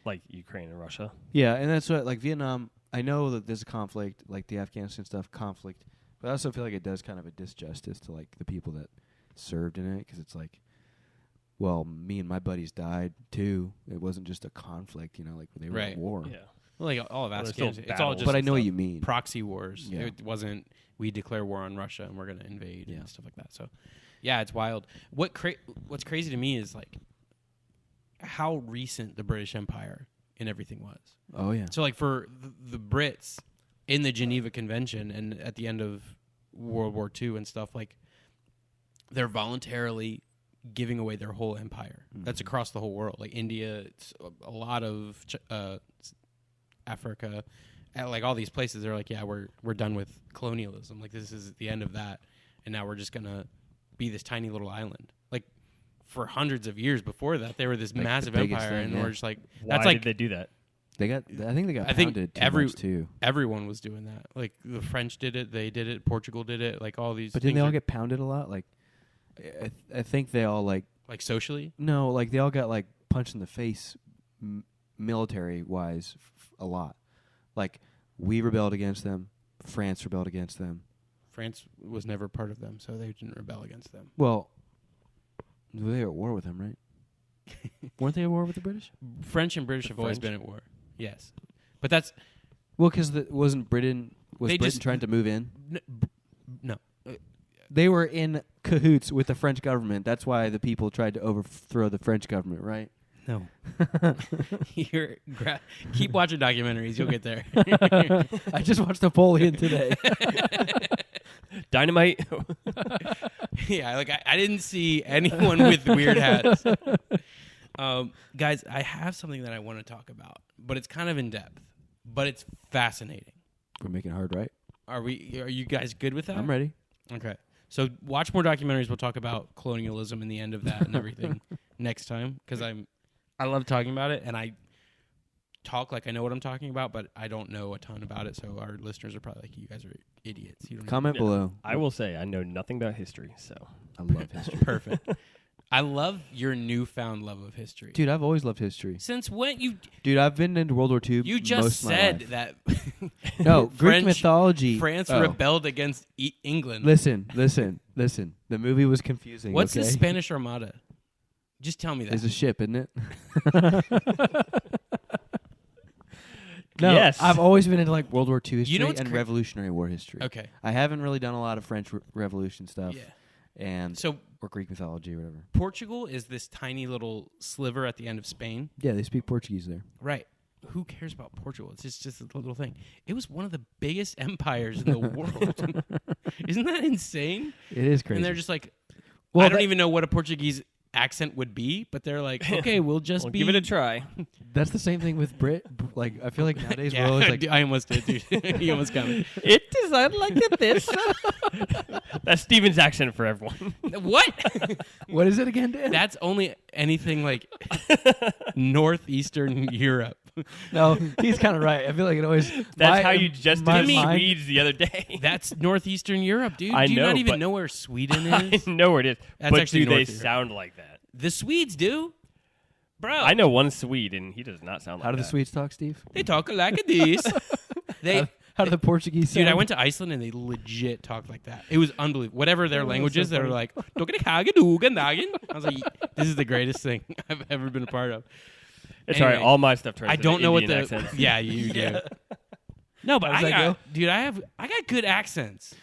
like Ukraine and Russia.
Yeah, and that's what, like, Vietnam. I know that there's a conflict, like the Afghanistan stuff, conflict, but I also feel like it does kind of a disjustice to like the people that served in it, because it's like, well, me and my buddies died too. It wasn't just a conflict, you know, like they were
Right.
at war.
Yeah.
Well, like all of
Well, there's
Afghanistan,
still
it's all
battles.
just
But I know what
stuff.
you mean.
Proxy wars.
Yeah.
It wasn't we declare war on Russia and we're going to invade
Yeah.
and stuff like that. So, yeah, it's wild. What's crazy to me is like how recent the British Empire and everything was.
Oh yeah.
So, like for the Brits in the Geneva Convention and at the end of World War II and stuff, like they're voluntarily giving away their whole empire. That's across the whole world. Like India, it's a lot of Africa, like all these places. They're like, yeah, we're done with colonialism. Like this is the end of that, and now we're just gonna be this tiny little island. Like for hundreds of years before that, they were this
Like
massive
the biggest
empire,
thing,
and
yeah.
we're just like,
Why
that's like
did they do that?
They got. I think they got
I think
pounded too
every-
much too.
everyone was doing that. Like the French did it, they did it, Portugal did it. Like all these.
But didn't
things
they all
are-
get pounded a lot? Like, I think they all like
like socially?
no, like they all got like punched in the face, military wise, a lot. Like we rebelled against them. France rebelled against them.
France was never part of them, so they didn't rebel against them.
Well, they were at war with them, right? Weren't they at war with the British?
French and British
The
have always
French?
been at war. Yes, but that's
Well, because wasn't Britain
They
Britain
just-
trying to move in?
no.
They were in cahoots with the French government. That's why the people tried to overthrow the French government, right?
No. Keep watching documentaries. You'll get there.
I just watched Napoleon today.
Dynamite.
Yeah, like I didn't see anyone with weird hats. Guys, I have something that I want to talk about, but it's kind of in depth, but it's fascinating.
We're making it hard, right?
Are you guys good with that?
I'm ready.
Okay. So watch more documentaries. We'll talk about colonialism and the end of that and everything next time, because I love talking about it, and I talk like I know what I'm talking about, but I don't know a ton about it. So our listeners are probably like, "You guys are idiots." You don't know.
Comment below.
I will say I know nothing about history, so
I love history.
Perfect. I love your newfound love of history.
Dude, I've always loved history.
Since when
Dude, I've been into World War II.
you just
most of my
said
life.
that
No, Greek
French-
mythology.
France
Oh.
rebelled against England.
Listen. The movie was confusing.
What's
okay?
the Spanish Armada? Just tell me that.
It's a ship, isn't it? No,
Yes.
I've always been into like World War II history
You know what's
and Revolutionary War history.
Okay.
I haven't really done a lot of French Revolution stuff.
Yeah.
And
So
or Greek mythology or whatever.
Portugal is this tiny little sliver at the end of Spain.
Yeah, they speak Portuguese there.
Right. Who cares about Portugal? It's just a little thing. It was one of the biggest empires in the world. Isn't that insane?
It is crazy.
And they're just like,
Well,
I don't
that-
even know what a Portuguese accent would be, but they're like, okay, we'll just
we'll
be.
give it a try.
That's the same thing with Brit. Like I feel like nowadays
Yeah,
we're always like,
I almost did, dude. You almost got me.
It designed like this. That's Steven's accent for everyone.
What?
what is it again, Dan?
That's only anything like northeastern Europe.
No, he's kind of right. I feel like it always.
That's how you just
my
did
mind-
Swedes the other day.
That's northeastern Europe, dude.
I
Do you
know,
not even
but-
know where Sweden
I
is?
know where it is.
That's
but
actually
do they
North Europe.
sound like that?
The Swedes do. Bro.
I know one Swede, and he does not sound like
How do the
that.
Swedes talk, Steve?
They talk like this. They
How do the Portuguese sound?
Dude, I went to Iceland and they legit talked like that. It was unbelievable. Whatever their
Oh,
language
so
is, they were
funny.
like, I was like, this is the greatest thing I've ever been a part of.
It's
Anyway,
all right. All my stuff turns
I
into
don't know what
Indian
the
accents.
Yeah, you do. No, but
How does
I
that
got, dude, I got good accents.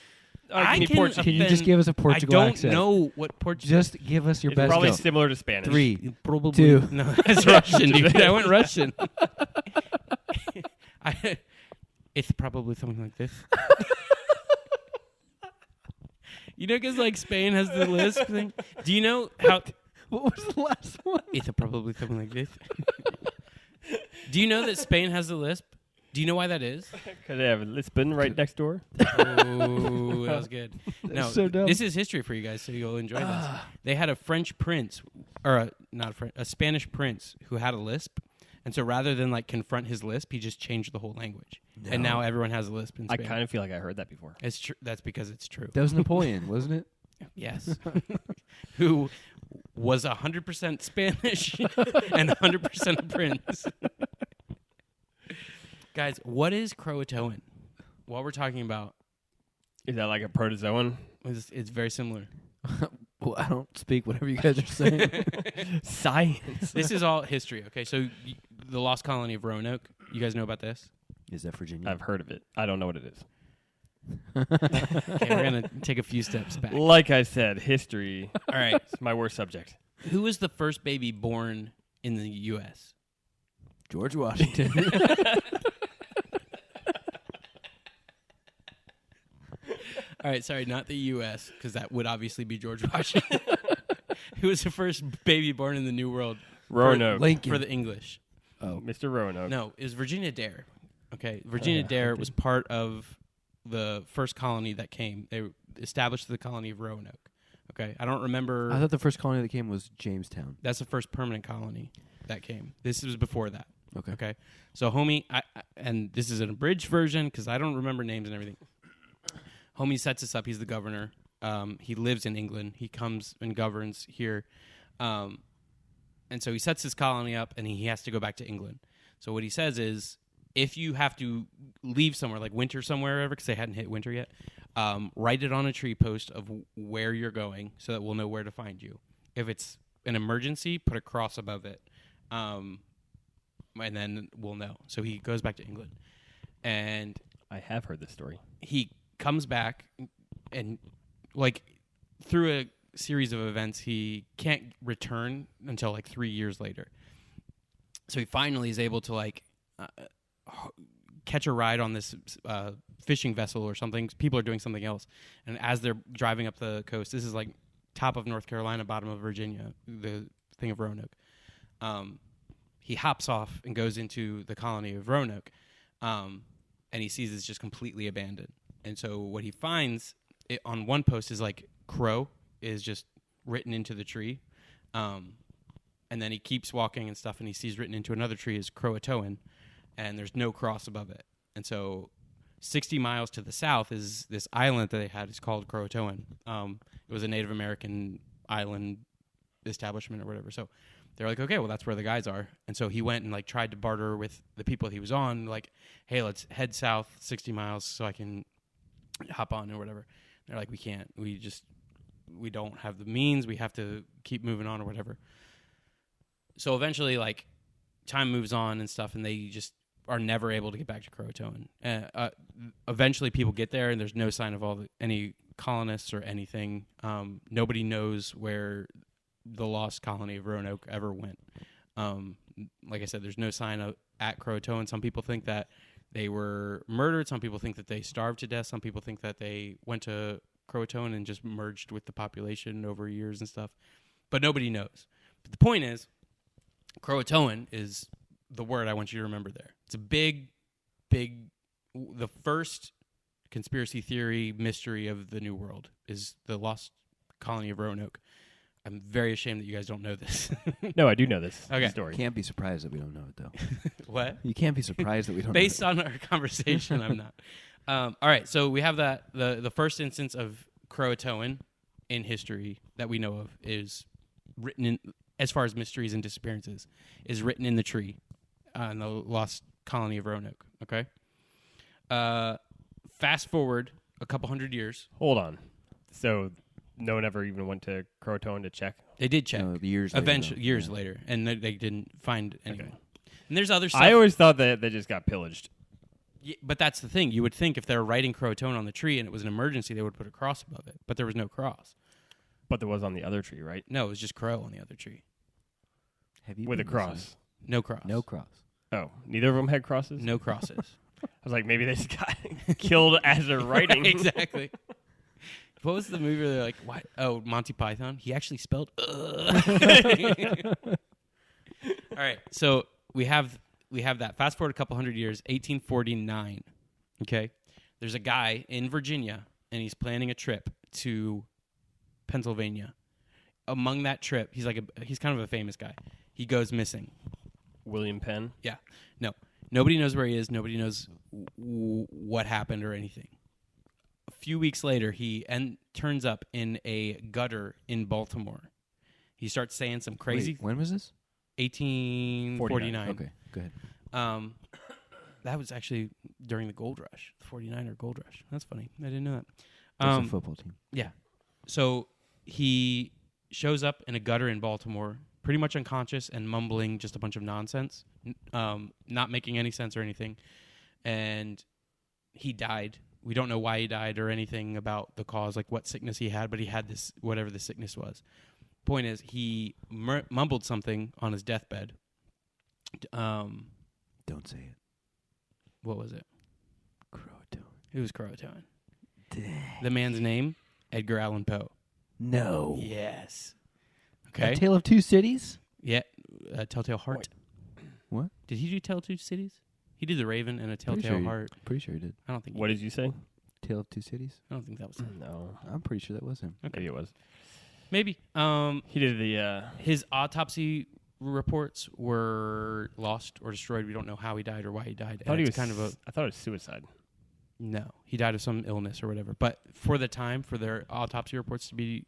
Give me Portuguese.
Can you just give us a
I
Portugal
don't
accent?
know what Portuguese.
Just give us your
It's
best.
probably
go.
similar to Spanish.
3,
Probably
2.
No, that's Russian, dude. I went Russian. It's probably something like this. You know, because like Spain has the lisp thing. Do you know how?
What was the last one?
It's probably something like this. Do you know that Spain has the lisp? Do you know why that is?
Because they have Lisbon right next door.
Oh, that was good. No,
so dumb.
this is history for you guys, so you'll enjoy this. They had a French prince, or a Spanish prince who had a lisp, and so rather than like confront his lisp, he just changed the whole language, and now everyone has a lisp in
I
Spain.
kind of feel like I heard that before.
It's true. That's because it's true.
That was Napoleon, wasn't it?
Yes. Who was 100% Spanish and 100% a prince. Guys, what is Croatoan? What we're talking about
Is that like a protozoan?
it's very similar.
Well, I don't speak whatever you guys are saying.
Science.
This is all history, okay? So the lost colony of Roanoke, you guys know about this?
Is that Virginia?
I've heard of it. I don't know what it is.
Okay, we're going to take a few steps back.
Like I said, history
All right.
is my worst subject.
Who was the first baby born in the U.S.?
George Washington.
All right, sorry, not the U.S., because that would obviously be George Washington. Who was the first baby born in the New World?
Roanoke.
Lincoln.
For the English.
Oh,
Mr. Roanoke.
No, it was Virginia Dare. Okay, Virginia Dare was part of the first colony that came. They established the colony of Roanoke. Okay, I don't remember.
I thought the first colony that came was Jamestown.
That's the first permanent colony that came. This was before that.
Okay.
Okay, so homie, and this is an abridged version because I don't remember names and everything. Homie sets us up. He's the governor. He lives in England. He comes and governs here. And so he sets his colony up, and he has to go back to England. So what he says is, if you have to leave somewhere, like winter somewhere, because they hadn't hit winter yet, write it on a tree post of where you're going so that we'll know where to find you. If it's an emergency, put a cross above it, and then we'll know. So he goes back to England. And
I have heard this story.
he comes back and like through a series of events he can't return until like 3 years later, so he finally is able to like catch a ride on this fishing vessel or something. People are doing something else, and as they're driving up the coast, this is like top of North Carolina, bottom of Virginia, the thing of Roanoke, he hops off and goes into the colony of Roanoke, and he sees it's just completely abandoned. And so what he finds on one post is like Crow is just written into the tree. And then he keeps walking and stuff, and he sees written into another tree is Croatoan, and there's no cross above it. And so 60 miles to the south is this island that they had. It's called Croatoan. It was a Native American island establishment or whatever. So they're like, okay, well, that's where the guys are. And so he went and like tried to barter with the people he was on, like, hey, let's head south 60 miles so I can hop on or whatever. They're like, we can't. We don't have the means. We have to keep moving on or whatever. So eventually, like, time moves on and stuff, and they just are never able to get back to Croatoan. Eventually, people get there, and there's no sign of any colonists or anything. Nobody knows where the lost colony of Roanoke ever went. Like I said, there's no sign at Croatoan. Some people think that they were murdered. Some people think that they starved to death. Some people think that they went to Croatoan and just merged with the population over years and stuff. But nobody knows. But the point is, Croatoan is the word I want you to remember there. It's a big, the first conspiracy theory mystery of the New World is the lost colony of Roanoke. I'm very ashamed that you guys don't know this.
No, I do know this
Okay.
story.
Can't be surprised that we don't know it, though.
What?
You can't be surprised that we don't
Based
know
on our conversation, I'm not. All right, so we have that. The first instance of Croatoan in history that we know of is written in, as far as mysteries and disappearances, is written in the tree in the lost colony of Roanoke. Okay. Fast forward a couple hundred years.
Hold on. So no one ever even went to Croatoan to check?
They did
it.
check.
No, years later,
Eventually,
though.
years
Yeah.
later, and they didn't find anyone.
Okay.
And there's other stuff.
I always thought that they just got pillaged.
Yeah, but that's the thing. You would think if they were writing Croatoan on the tree and it was an emergency, they would put a cross above it. But there was no cross.
But there was on the other tree, right?
No, it was just Crow on the other tree.
Have you
With a
been
cross.
listening?
No cross.
No cross.
Oh, neither of them had crosses?
No crosses.
I was like, maybe they just got killed as they're writing.
Exactly. What was the movie where they're like, what? Oh, Monty Python? He actually spelled All right, so we have that. Fast forward a couple hundred years, 1849. Okay? There's a guy in Virginia, and he's planning a trip to Pennsylvania. Among that trip, he's kind of a famous guy. He goes missing.
William Penn.
Yeah. No. Nobody knows where he is. Nobody knows what happened or anything. few weeks later, he turns up in a gutter in Baltimore. He starts saying some crazy.
Wait, when was this?
1849.
Okay, go ahead.
That was actually during the gold rush, the 49er gold rush. That's funny. I didn't know that.
That's a football team.
Yeah. So he shows up in a gutter in Baltimore, pretty much unconscious and mumbling just a bunch of nonsense, not making any sense or anything. And he died. We don't know why he died or anything about the cause, like what sickness he had, but he had this, whatever the sickness was. Point is, he mumbled something on his deathbed.
Don't say it.
What was it?
Croatoan.
It was Croatoan. The man's name, Edgar Allan Poe.
No.
Yes. Okay.
A Tale of Two Cities?
Yeah. Telltale Heart.
What?
Did he do Tale of Two Cities? He did The Raven and A Telltale Heart.
Pretty sure he did.
I don't think.
What did you say?
Tale of Two Cities?
I don't think that was him.
No.
I'm pretty sure that was him.
Okay, it was.
Maybe.
He did the.
His autopsy reports were lost or destroyed. We don't know how he died or why he died.
I thought he was
kind of a.
I thought it was suicide.
No, he died of some illness or whatever. But for the time, for their autopsy reports to be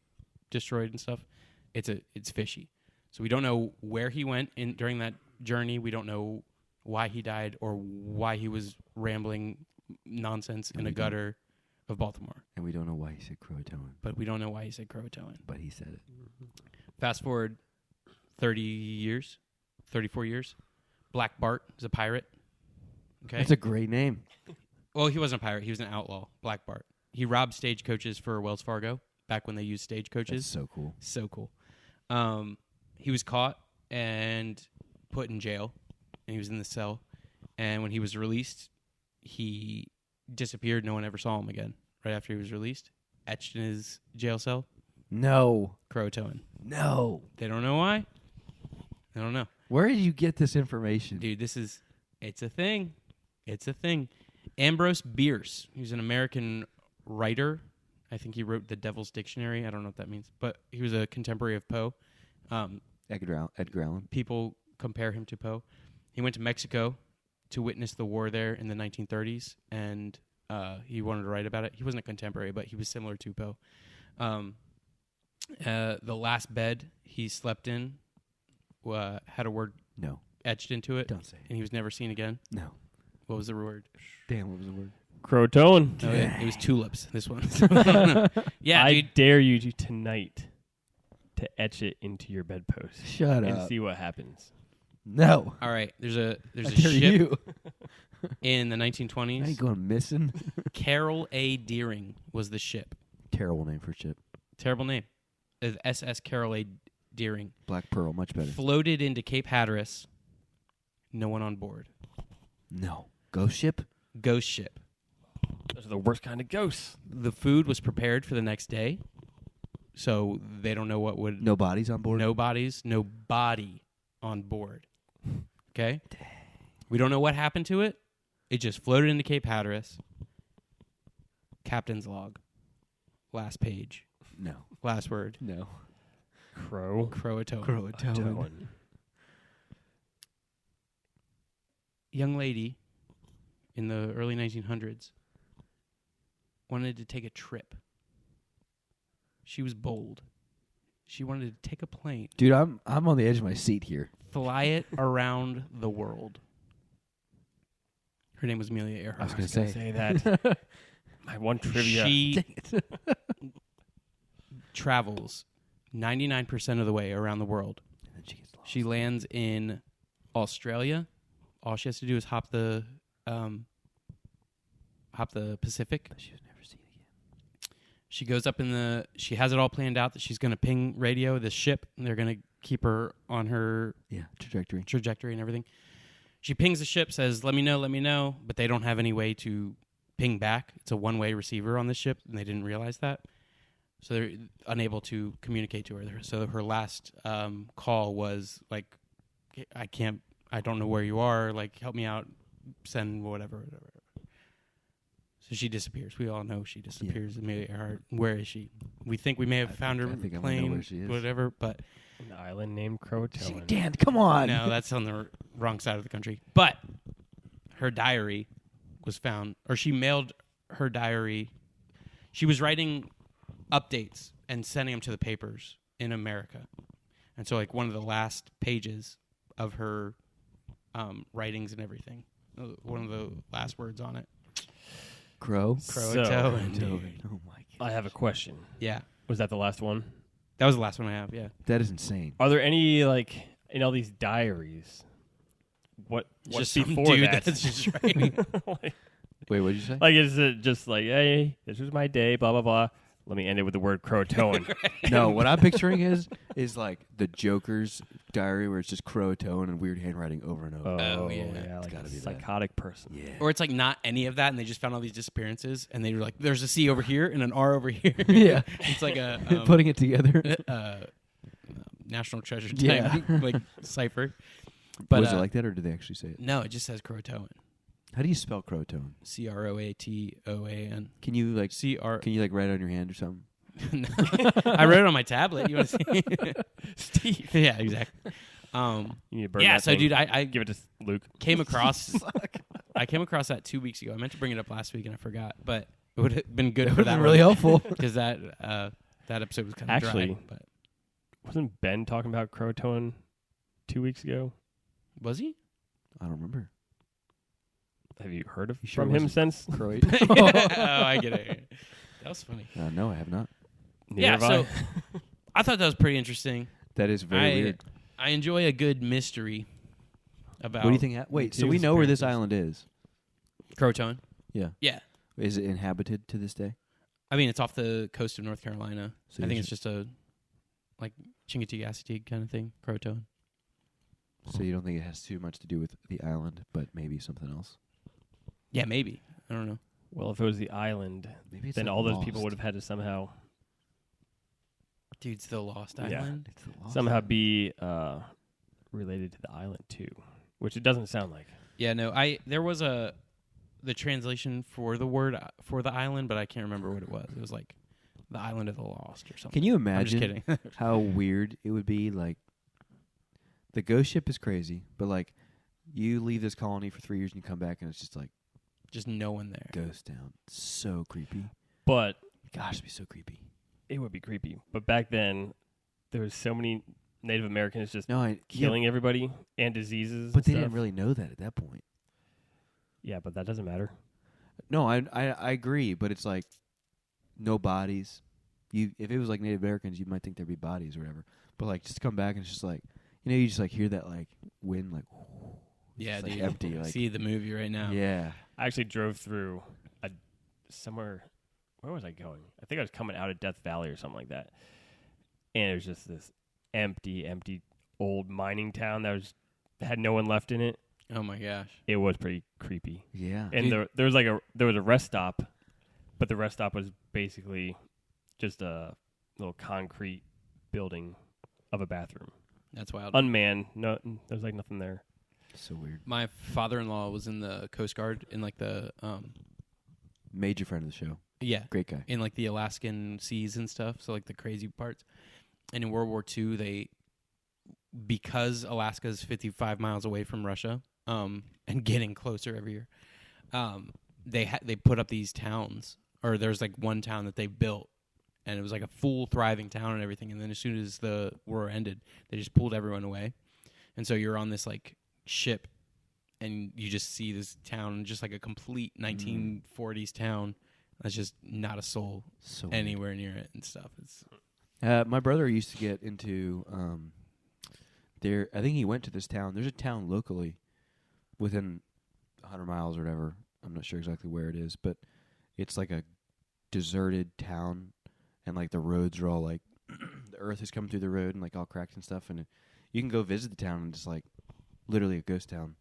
destroyed and stuff, it's fishy. So we don't know where he went during that journey. We don't know why he died or why he was rambling nonsense in a gutter of Baltimore.
And we don't know why he said Croatoan.
But we don't know why he said Croatoan.
But he said it.
Fast forward 30 years, 34 years. Black Bart is a pirate. Okay.
That's a great name.
Well, he wasn't a pirate. He was an outlaw, Black Bart. He robbed stagecoaches for Wells Fargo back when they used stagecoaches.
That's so cool.
So cool. He was caught and put in jail, and he was in the cell. And when he was released, he disappeared. No one ever saw him again. Right after he was released, etched in his jail cell,
No.
Croatoan.
No.
They don't know why. I don't know.
Where did you get this information?
Dude, it's a thing. It's a thing. Ambrose Bierce, he's an American writer. I think he wrote The Devil's Dictionary. I don't know what that means, but he was a contemporary of Poe.
Edgar Allan.
People compare him to Poe. He went to Mexico to witness the war there in the 1930s, and he wanted to write about it. He wasn't a contemporary, but he was similar to Poe. The last bed he slept in had a word etched into it.
Don't say it.
And he was never seen again.
No.
What was the word?
Damn, what was the word?
Croatoan.
Oh, yeah, it was tulips, this one. Yeah,
I
dude.
dare you tonight to etch it into your bedpost.
Shut
and
up.
see what happens.
No.
All right, there's a
I dare
ship
you.
in the
I ain't
1920s.
going missing.
Carroll A. Deering was the ship.
Terrible name for a ship.
Terrible name. SS Carroll A. Deering.
Black Pearl, much better.
Floated into Cape Hatteras. No one on board.
No. Ghost ship?
Ghost ship.
Those are the worst kind of ghosts.
The food was prepared for the next day, so they don't know what would...
No bodies on board?
No bodies, no body on board. Okay? Dang. We don't know what happened to it. It just floated into Cape Hatteras. Captain's log. Last page.
No.
Last word.
No.
Croatoan.
Croatoan.
Young lady in the early 1900s wanted to take a trip. She was bold. She wanted to take a plane,
Dude, I'm on the edge of my seat here.
fly it around the world. Her name was Amelia Earhart.
I was going to
Say that. My one trivia.
She travels 99% of the way around the world.
And then she gets lost.
She lands in Australia. All she has to do is hop the Pacific.
But she was never seen again.
She goes up she has it all planned out that she's going to ping radio this ship, and they're going to keep her on her trajectory and everything. She pings the ship, says, let me know, but they don't have any way to ping back. It's a one-way receiver on the ship, and they didn't realize that. So they're unable to communicate to her. So her last call was like, I don't know where you are, like, help me out, send whatever. So she disappears. We all know she disappears.
Yeah.
Amelia Earhart. Where is she? We think we may have found her
I think I might know
plane,
where she is.
whatever, but
An island named Croatoan.
Dan, come on.
no, that's on the wrong side of the country. But her diary was found, or she mailed her diary. She was writing updates and sending them to the papers in America. And so, like, one of the last pages of her writings and everything, one of the last words on it. Croatoan.
Oh, my God.
I have a question.
Yeah.
Was that the last one?
That was the last one I have, yeah.
That is insane.
Are there any, like, in all these diaries, what's
Just
before
some dude
that?
that's just writing.
like,
Wait, what did you say?
like, is it just like, hey, this was my day, blah, blah, blah. Let me end it with the word Croatoan.
No, what I'm picturing is like the Joker's diary where it's just Croatoan and weird handwriting over and over.
Oh, yeah.
Like
gotta
a
be that.
psychotic person.
Yeah.
Or it's like not any of that, and they just found all these disappearances, and they were like, there's a C over here and an R over here.
Yeah.
It's like a...
Putting it together.
National treasure type,
Yeah.
like, cipher. But,
Was it like that, or did they actually say it?
No, it just says Croatoan.
How do you spell Croatoan?
Croatoan.
Can you like
C-R...
Can you like write it on your hand or something?
I wrote it on my tablet. You want to see?
Steve.
Yeah, exactly.
You need to burn
Yeah,
that
so
thing.
dude, I
Give it to Luke.
came across that 2 weeks ago. I meant to bring it up last week and I forgot, but it would have been good for that.
really helpful.
because that episode was kind of
Actually,
dry. But
Wasn't Ben talking about Croatoan 2 weeks ago?
was he?
I don't remember.
Have you heard of
You sure
from him
wasn't
since?
Croatian?
Oh, I get it. That was funny.
No, I have not.
Neither
Yeah,
have
so
I.
I thought that was pretty interesting.
That is very weird.
I enjoy a good mystery about.
What do you think? Wait, so
Two
we know where this
disappearances.
island is.
Croatoan?
Yeah.
Yeah.
Is it inhabited to this day?
I mean, it's off the coast of North Carolina.
So
I think
you
it's just a like Chincoteague kind of thing. Croatoan.
So you don't think it has too much to do with the island, but maybe something else?
Yeah, maybe. I don't know.
Well, if it was the island,
Maybe it's
then
like
all those
Lost.
people would have had to somehow
Dude, it's the Lost
Yeah.
Island.
It's the Lost
somehow
Island.
be related to the island too, which it doesn't sound like.
Yeah, no. There was the translation for the word for the island, but I can't remember what it was. It was like the island of the lost or something.
Can you
I'm just
imagine
kidding.
how weird it would be? Like, the ghost ship is crazy, but like, you leave this colony for 3 years and you come back and it's just like
Just no one there.
ghost town. So creepy.
But
Gosh, it'd be so creepy.
it would be creepy. But back then, there was so many Native Americans just
No,
killing everybody and diseases.
but
and
they
stuff.
didn't really know that at that point.
Yeah, but that doesn't matter.
No, I agree, but it's like no bodies. If it was like Native Americans, you might think there'd be bodies or whatever. But like, just come back and it's just like, you just like hear that like wind like.
Yeah,
just, like,
dude.
empty. Like,
See the movie right now.
yeah.
I actually drove through somewhere. Where was I going? I think I was coming out of Death Valley or something like that. And it was just this empty old mining town that had no one left in it.
Oh my gosh.
It was pretty creepy.
Yeah.
And there was a rest stop, but the rest stop was basically just a little concrete building of a bathroom,
That's wild.
unmanned. No, there's like nothing there.
So weird.
My father-in-law was in the Coast Guard in like the
Major friend of the show.
yeah,
Great guy.
in like the Alaskan seas and stuff, so like the crazy parts. And in World War II, because Alaska is 55 miles away from Russia, and getting closer every year, they put up these towns, or there's like one town that they built, and it was like a full thriving town and everything. And then as soon as the war ended, they just pulled everyone away, and so you're on this like ship, and you just see this town, just like a complete 1940s town. There's just not a soul
So weird.
anywhere near it and stuff. It's
My brother used to get into there. I think he went to this town. There's a town locally within 100 miles or whatever. I'm not sure exactly where it is, but it's like a deserted town, and like the roads are all like the earth has come through the road and like all cracked and stuff. And you can go visit the town, and it's like literally a ghost town.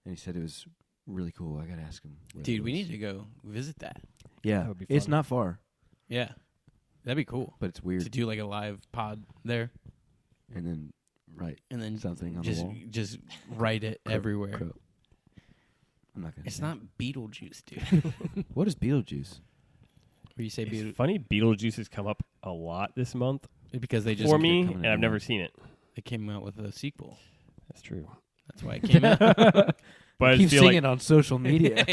And he said it was really cool. I gotta ask him. where
dude,
it
we
was.
need to go visit that.
Yeah,
That would be
it's
fun.
not far,
Yeah, that'd be cool
but it's
to
weird.
do like a live pod there,
And then
and then
something on
just
the wall.
just write it everywhere.
I'm not gonna.
It's
say
not Beetlejuice, dude.
it. What is Beetlejuice?
Where you say
It's
Beetlejuice
funny, Beetlejuice has come up a lot this month
because they just
for me,
coming
and
in
I've
a
never
month.
seen it.
they came out with a sequel.
That's true.
That's why it came out.
But I
Keep
feel
seeing it on social media.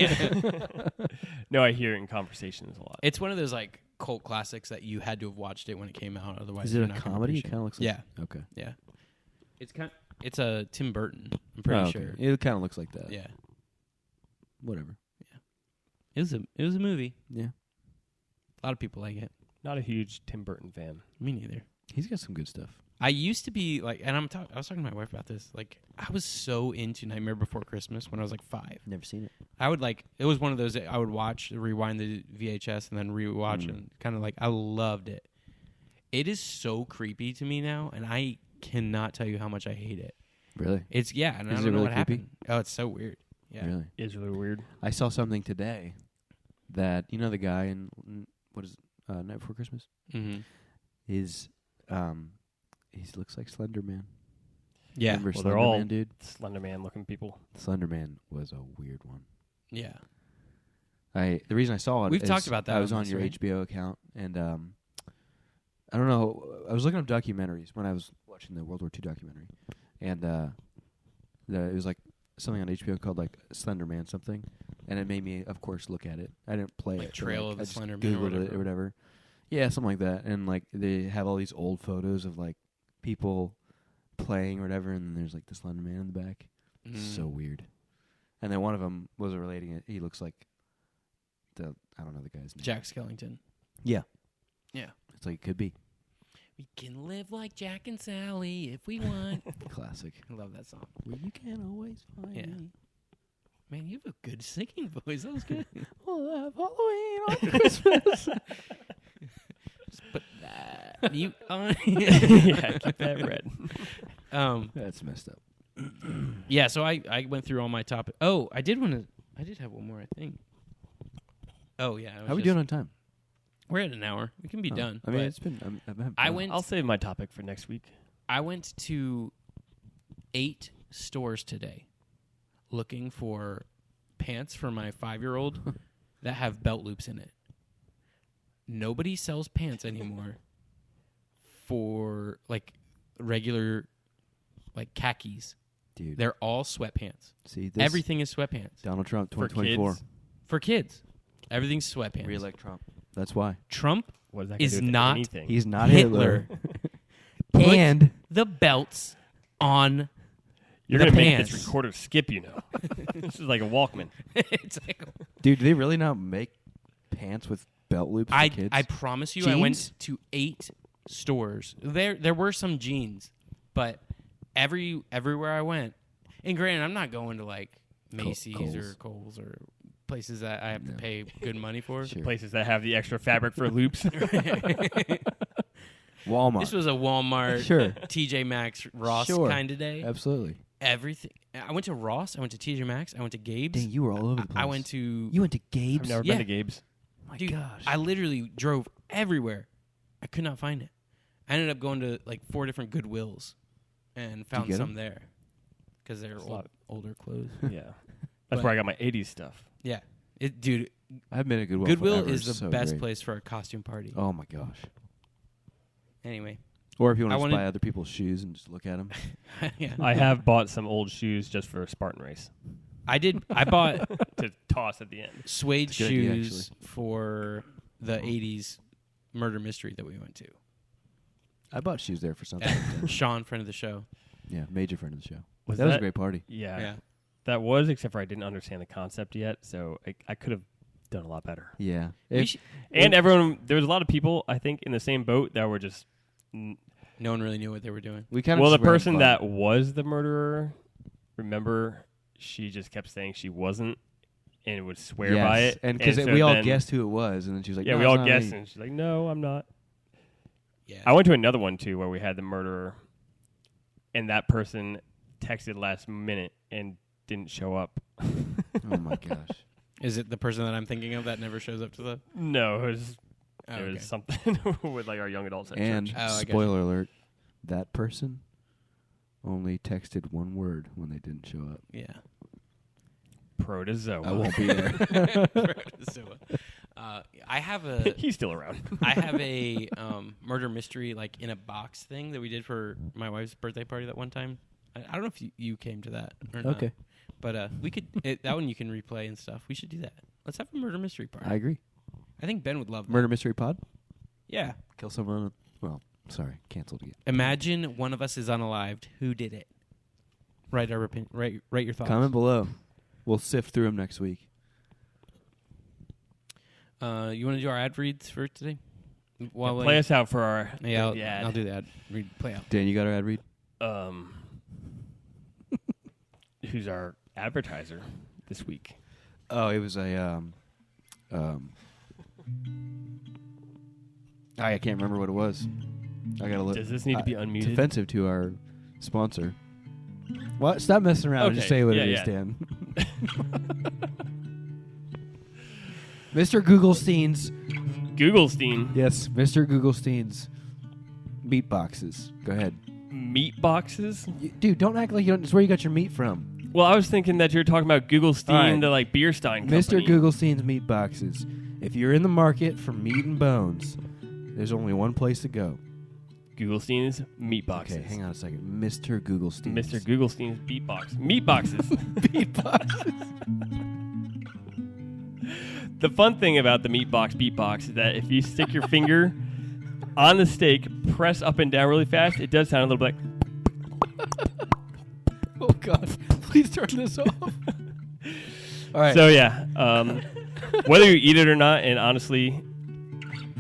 no, I hear it in conversations a lot.
It's one of those like cult classics that you had to have watched it when it came out. Otherwise,
Is it
you're
a
not gonna
comedy? It
appreciate
kind of looks like.
Yeah.
Okay.
Yeah. It's a Tim Burton. I'm pretty
Oh,
sure.
okay. It kind of looks like that.
Yeah.
Whatever.
It was a movie.
Yeah.
A lot of people like it.
Not a huge Tim Burton fan.
Me neither.
He's got some good stuff.
I used to be like, and I was talking to my wife about this. Like, I was so into Nightmare Before Christmas when I was like 5.
Never seen it.
I would like, it was one of those that I would watch, rewind the VHS, and then rewatch, and kind of like, I loved it. It is so creepy to me now, and I cannot tell you how much I hate it.
Really?
It's and I
Is
don't
it
know
really
what
creepy?
happened. Oh, it's so weird. Yeah.
Really?
It's really weird.
I saw something today that the guy in what is Night Before Christmas
Mm-hmm.
is he looks like Slender Man.
Yeah.
Remember
Well,
Slender
they're all
Man, dude?
Slender Man looking people.
Slender Man was a weird one.
Yeah.
The reason I saw it
We've
is
talked about that
I was
on
on
this,
your
right?
HBO account, and I don't know. I was looking up documentaries when I was watching the World War II documentary, and it was like something on HBO called like Slender Man something, and it made me, of course, look at it. I didn't play
Like
it.
Trail
but,
of the
I just
Slender Man or
Googled it
whatever.
or whatever. Yeah, something like that. And like they have all these old photos of like people playing or whatever, and there's like the Slender Man in the back. It's so weird. And then one of them was relating it. He looks like I don't know the guy's name.
Jack Skellington.
Yeah.
Yeah.
It's like it could be
We can live like Jack and Sally if we want.
classic.
I love that song.
Well, you can always find
Yeah.
me.
Man, you have a good singing voice. That was good.
We'll have Halloween on Christmas.
Just put that mute on.
Yeah, keep that red.
That's messed up.
Yeah, so I went through all my topics. Oh, I did have one more, I think. Oh, yeah.
How we doing on time?
We're at an hour. We can be done.
I mean,
but
it's been.
I went
I'll save my topic for next week.
I went to 8 stores today looking for pants for my 5-year-old that have belt loops in it. Nobody sells pants anymore for like regular like khakis.
dude.
They're all sweatpants.
See, this
Everything is sweatpants.
Donald Trump,
For
2024.
kids,
For kids. Everything's sweatpants.
Re-elect Trump. That's why
Trump
what does that
is
do with
not
anything?
he's not
Hitler.
Hitler. And
the belts on
You're
the
gonna make
pants.
this recorder skip. This is like a Walkman.
It's like,
dude, do they really not make pants with belt loops for kids?
I promise you, I went
Jeans?
to 8 stores. There were some jeans, but everywhere I went, and granted, I'm not going to like Macy's or Kohl's or places that I have to pay good money for.
Sure.
Places that have the extra fabric for loops.
Walmart.
This was a Walmart,
Sure.
TJ Maxx, Ross
Sure.
kind of day.
Absolutely.
Everything. I went to Ross. I went to TJ Maxx. I went to Gabe's.
Dang, you were all over the place.
I went to.
You went to Gabe's?
I've never
Yeah.
been to Gabe's.
Oh my
Dude,
gosh.
I literally drove everywhere. I could not find it. I ended up going to like 4 different Goodwills and found
get
some
'em?
there because they're
It's a lot.
older clothes.
Yeah,
But-
that's where I got my '80s stuff.
Yeah, dude.
I've been at Goodwill.
Goodwill
forever.
is the
So
best
great.
place for a costume party.
Oh my gosh.
Anyway,
Or if you want
I
to
wanted-
buy other people's shoes and just look at them.
yeah,
I have bought some old shoes just for a Spartan race
I did. I bought
to toss at the end.
suede
That's a good idea,
shoes for the '80s murder mystery that we went to.
I bought shoes there for something.
Sean, friend of the show.
Yeah, major friend of the show.
Was
that was a great party.
Yeah, that was. Except for I didn't understand the concept yet, so I could have done a lot better.
Yeah.
We
If-
should-
And everyone, there was a lot of people I think in the same boat that were just.
no one really knew what they were doing.
we kind of
Well, the person that was the murderer, remember, she just kept saying she wasn't, and would swear by it.
And because
so
we all
then-
guessed who it was, and then she was like,
Yeah,
no,
we
it's
all
not
guessed,
me.
and she's like, "No, I'm not."
Yeah,
I went to another one too, where we had the murderer, and that person texted last minute and didn't show up.
Oh my gosh.
is it the person that I'm thinking of that never shows up to the?
No, it was
Oh,
it
okay.
was something with like our young adults at
And
church.
Oh, I gotcha.
spoiler alert, that person only texted one word when they didn't show up.
Yeah.
Protozoa.
I won't be there.
I have a
He's still around.
I have a murder mystery like in a box thing that we did for my wife's birthday party that one time. I don't know if you came to that or not.
Okay.
But we could that one you can replay and stuff. We should do that. Let's have a murder mystery party.
I agree.
I think Ben would love that.
Murder Mystery Pod?
Yeah.
Kill someone. Well, sorry, canceled again.
Imagine one of us is unalived. Who did it? Write our write your thoughts.
Comment below. We'll sift through them next week.
You want to do our ad reads for today?
Play us out for our
Yeah, I'll do that. Play out.
Dan, you got our ad read?
Who's our advertiser this week?
Oh, it was I can't remember what it was. I gotta look.
Does this need to be unmuted?
It's offensive to our sponsor. What? Stop messing around.
Okay.
Just say what
Yeah,
it is,
yeah.
Dan. Mr. Googlestein's.
Googlestein.
Yes, Mr. Googlestein's meat boxes. Go ahead.
Meat boxes?
Dude, don't act like you don't. It's where you got your meat from.
Well, I was thinking that you were talking about Googlestein,
All right.
the like beer stein company.
Mr. Googlestein's meat boxes. If you're in the market for meat and bones, there's only one place to go.
Googlestein's meat boxes.
Okay, hang on a second. Mr. Googlestein's.
Mr. Googlestein's meat boxes.
Meat boxes.
The fun thing about the meat box is that if you stick your finger on the steak, press up and down really fast, it does sound a little bit like...
Oh, God. Please turn this off. All right.
So, yeah. Whether you eat it or not, and honestly,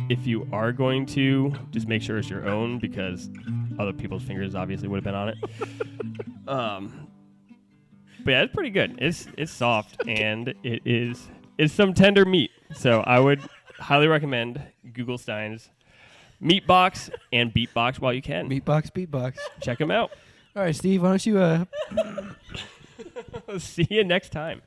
if you are going to, just make sure it's your own because other people's fingers obviously would have been on it. But yeah, it's pretty good. It's soft, and it's some tender meat. So I would highly recommend Googlestein's meat box and beat box while you can.
Meat box, beat box.
Check them out.
All right, Steve, why don't you...
See you next time.